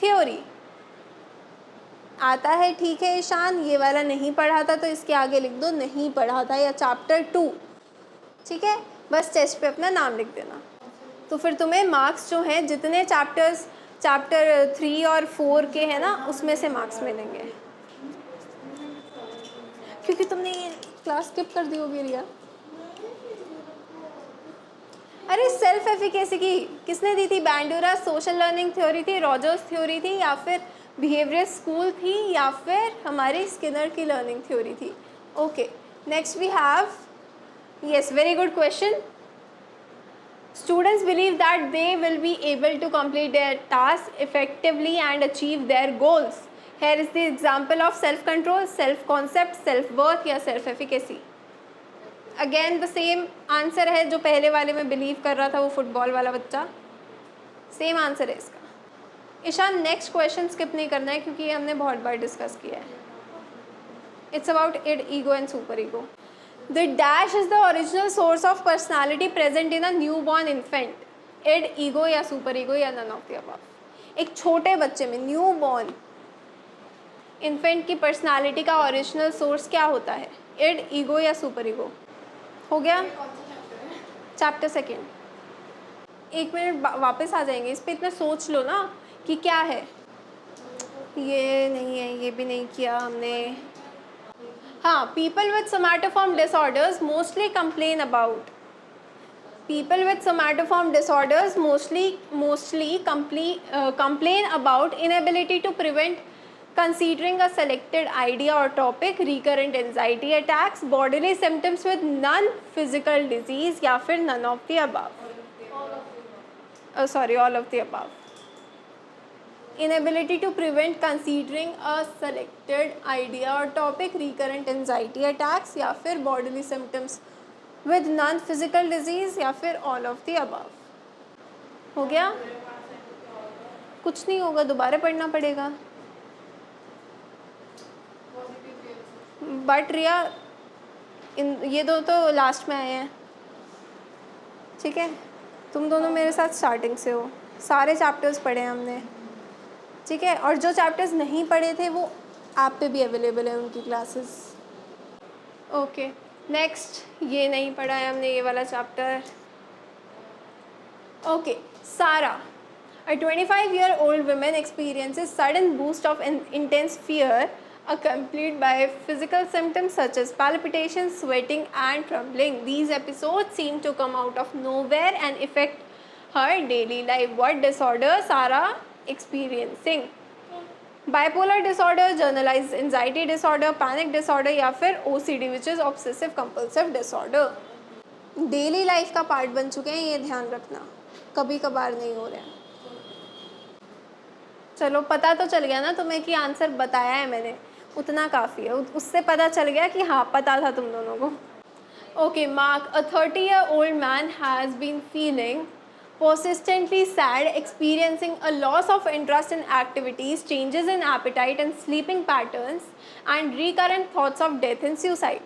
theory. आता है, ठीक है ईशान, ये वाला नहीं पढ़ा था तो इसके आगे लिख दो नहीं पढ़ा था, या चैप्टर 2, ठीक है, बस टेस्ट पे अपना नाम लिख देना। तो फिर तुम्हें मार्क्स जो हैं जितने चैप्टर 3 और 4 के हैं ना, उसमें से मार्क्स मिलेंगे, क्योंकि तुमने ये क्लास स्किप कर दी होगी रिया। अरे सेल्फ एफिकेसी की किसने दी थी? बैंडूरा सोशल लर्निंग थ्योरी थी, रॉजर्स थ्योरी थी, या फिर बिहेवियर स्कूल थी, या फिर हमारी स्किनर की लर्निंग थ्योरी थी। Okay, next we have, yes, very good question. Students believe that they will be able to complete their tasks effectively and achieve their goals. Here is the example of self-control, self-concept, self-worth या self-efficacy. Again the same answer है जो पहले वाले में believe कर रहा था वो फुटबॉल वाला बच्चा, same answer है इसका। ईशान नेक्स्ट क्वेश्चन स्किप नहीं करना है क्योंकि ये हमने बहुत बार डिस्कस किया है। It's about id, ego and super ego. The dash is the original source of personality present in a newborn infant. Id, ego या super ego या none of the above. एक छोटे बच्चे में न्यूबॉर्न इन्फेंट की personality का original source क्या होता है? इड, ईगो या सुपर ईगो? हो गया चैप्टर 2। एक मिनट वापस आ जाएंगे इस पे, इतना सोच लो ना कि क्या है। ये नहीं है, ये भी नहीं किया हमने। हाँ, people with somatoform disorders mostly complain about, people with somatoform disorders mostly complain about inability to prevent considering a selected idea or topic, recurrent anxiety attacks, bodily symptoms with non-physical disease या फिर none of the above, all of the above. Inability to prevent considering a selected idea or topic, recurrent anxiety attacks या फिर bodily symptoms with non-physical disease या फिर all of the above. हो गया? कुछ नहीं होगा, दोबारा पढ़ना पड़ेगा। बट रिया ये दो तो लास्ट में आए हैं, ठीक है? तुम दोनों मेरे साथ स्टार्टिंग से हो, सारे चैप्टर्स पढ़े हैं हमने, ठीक है? और जो चैप्टर्स नहीं पढ़े थे वो ऐप पे भी अवेलेबल है उनकी क्लासेस। ओके, नेक्स्ट, ये नहीं पढ़ा है हमने ये वाला चैप्टर। ओके, सारा, a 25-year-old woman experiences sudden boost of intense fear accompanied by physical symptoms such as palpitations, sweating and trembling. These episodes seem to come out of nowhere and affect her daily life. What disorder Sarah experiencing? Bipolar disorder, generalized anxiety disorder, panic disorder या फिर OCD which is obsessive compulsive disorder. Daily life का part बन चुके हैं, ये ध्यान रखना, कभी कभार नहीं हो रहे हैं। चलो, पता तो चल गया ना तुम्हें कि आंसर बताया है मैंने, उतना काफ़ी है, उससे पता चल गया कि हाँ पता था तुम दोनों को। Okay, mark, a 30-year-old man has been feeling persistently sad, experiencing a loss of interest in activities, changes in appetite and sleeping patterns, and recurrent thoughts of death and suicide.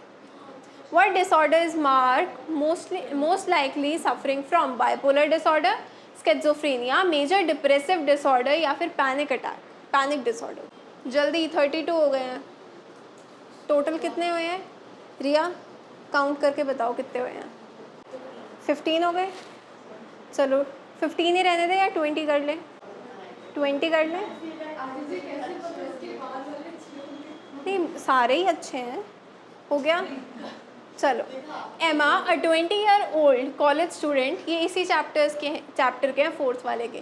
What disorder is Mark most likely suffering from? Bipolar disorder, schizophrenia, major depressive disorder या फिर panic attack, panic disorder. जल्दी 32 हो गए हैं, total कितने हुए हैं रिया? Count करके बताओ कितने हुए हैं। 15 हो गए। चलो 15 ही रहने दें या 20 कर लें? 20 कर लें? नहीं, सारे ही अच्छे हैं। हो गया? चलो, एमा, अ 20-year-old कॉलेज स्टूडेंट, ये इसी चैप्टर के हैं, 4th वाले के।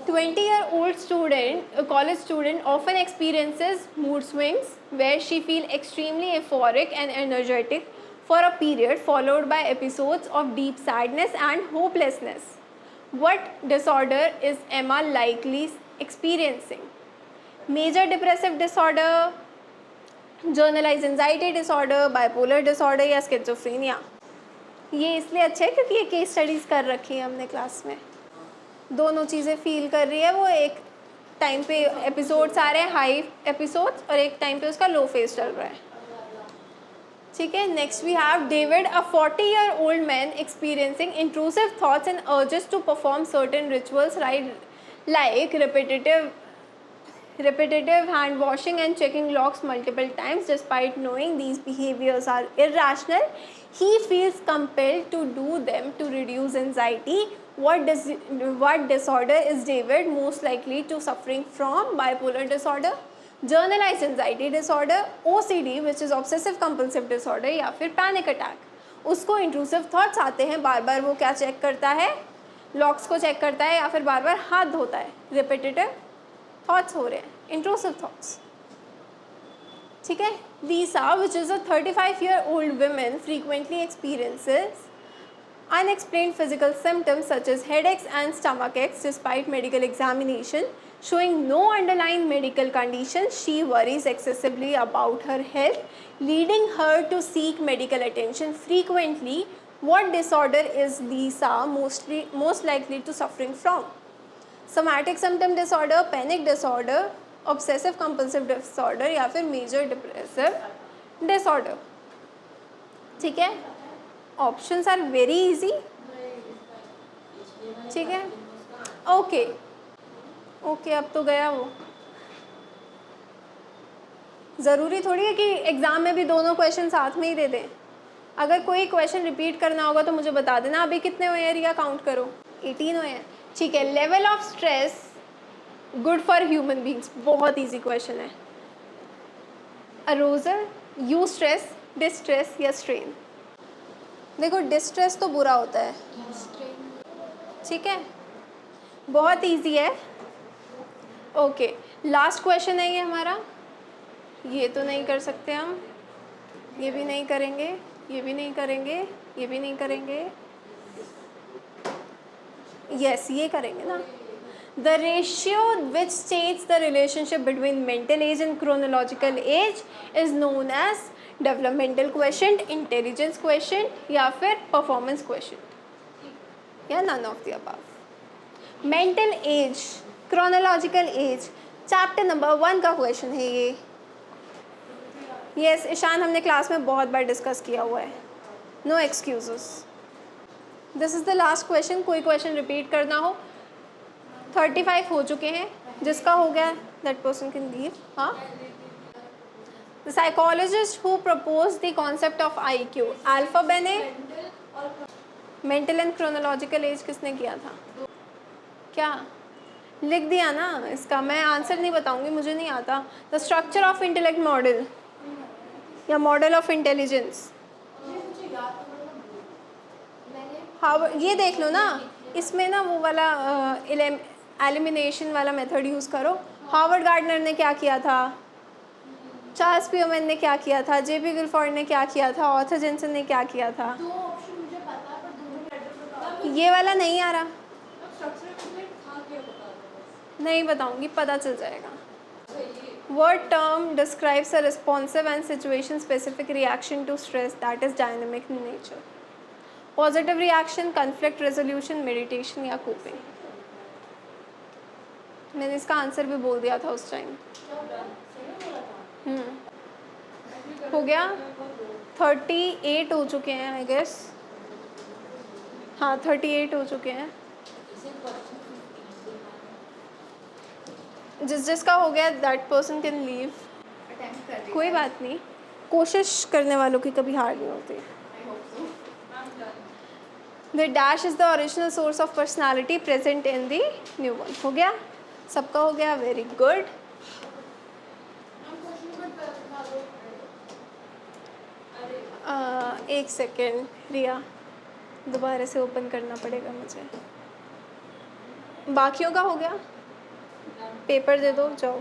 20-year-old student, a college student, often experiences mood swings where she feels extremely euphoric and energetic for a period, followed by episodes of deep sadness and hopelessness. What disorder is Emma likely experiencing? Major depressive disorder, generalized anxiety disorder, bipolar disorder या schizophrenia? ये इसलिए अच्छा है क्योंकि ये case studies कर रखी है हमने क्लास में, दोनों चीज़ें फील कर रही है वो। एक टाइम पे एपिसोड्स आ रहे हैं, हाई एपिसोड्स, और एक टाइम पे उसका लो फेज चल रहा है, ठीक है? Next we have David, a 40-year-old man experiencing intrusive thoughts and urges to perform certain rituals like repetitive repetitive hand washing and checking locks multiple times. Despite knowing these behaviors are irrational, he feels compelled to do them to reduce anxiety. What disorder is David most likely to suffering from? Bipolar disorder, generalized anxiety disorder, OCD which is obsessive compulsive disorder, या फिर panic attack. उसको intrusive thoughts आते हैं, बार बार वो क्या check करता है, locks को चेक करता है या फिर बार बार हाथ धोता है. रिपीटेटिव थॉट्स हो रहे हैं, इंट्रूसिव थॉट्स. ठीक है. Lisa which is a 35-year-old woman frequently experiences unexplained physical symptoms such as headaches and stomach aches despite medical examination. Showing no underlying medical condition, she worries excessively about her health, leading her to seek medical attention frequently. What disorder is Lisa most likely to suffering from? Somatic symptom disorder, panic disorder, obsessive compulsive disorder या फिर major depressive disorder. ठीक है. Options are very easy. ठीक है. Okay okay, अब तो गया वो. ज़रूरी थोड़ी है कि एग्ज़ाम में भी दोनों क्वेश्चन साथ में ही दे दें. अगर कोई क्वेश्चन रिपीट करना होगा तो मुझे बता देना. अभी कितने हुए हैं रिया, काउंट करो. 18 हुए हैं. ठीक है. Level of stress good for human beings, बहुत ईजी क्वेश्चन है. अरोजल, यू स्ट्रेस, डिस्ट्रेस या स्ट्रेन. देखो डिस्ट्रेस तो बुरा होता है. ठीक है, बहुत ईजी है. ओके, लास्ट क्वेश्चन है ये हमारा. ये तो नहीं कर सकते हम, ये भी नहीं करेंगे, ये भी नहीं करेंगे, ये भी नहीं करेंगे. यस, ये करेंगे ना. The ratio which states the relationship between mental age and chronological age is known as developmental question, intelligence question या फिर परफॉर्मेंस क्वेश्चन या none of the above. Mental age, chronological age, chapter number 1 का question है ये. Yes Ishan, हमने class में बहुत बार discuss किया हुआ है. No excuses. This is the last question. कोई क्वेश्चन रिपीट करना हो. 35 हो चुके हैं. जिसका हो गया दैट पर्सन कैन लीव. हाँ, the psychologist who propose the concept of IQ, अल्फा Binet. Mental and chronological age किसने किया था? क्या लिख दिया ना इसका. मैं आंसर नहीं बताऊंगी, मुझे नहीं आता. The structure of intellect model या मॉडल ऑफ इंटेलिजेंस. हाँ, ये देख लो ना. इसमें ना वो वाला एलिमिनेशन वाला मेथड यूज़ करो. हार्वर्ड गार्डनर ने क्या किया था, चार्ल्स पियोमैन ने क्या किया था, JP गिलफोर्ड ने क्या किया था, ऑर्थर जेनसन ने क्या किया था. दो ऑप्शन मुझे पता है पर दोनों लेटर बता. ये वाला नहीं आ रहा. स्ट्रक्चर था क्या बता. नहीं बताऊंगी, पता चल जाएगा. What term describes a responsive and situation specific reaction to stress that is dynamic in nature? Positive reaction, conflict resolution, meditation या coping. मैंने इसका आंसर भी बोल दिया था उस टाइम. हो गया. 38 हो चुके हैं आई गेस. हाँ 38 हो चुके हैं. जिसका हो गया दैट पर्सन कैन लीव. कोई बात नहीं, कोशिश करने वालों की कभी हार नहीं होती. The dash is the original source of personality present in the new one. हो गया, सबका हो गया. Very good. एक सेकेंड रिया, दोबारा से ओपन करना पड़ेगा मुझे. बाकियों का हो गया. पेपर दे दो, जाओ.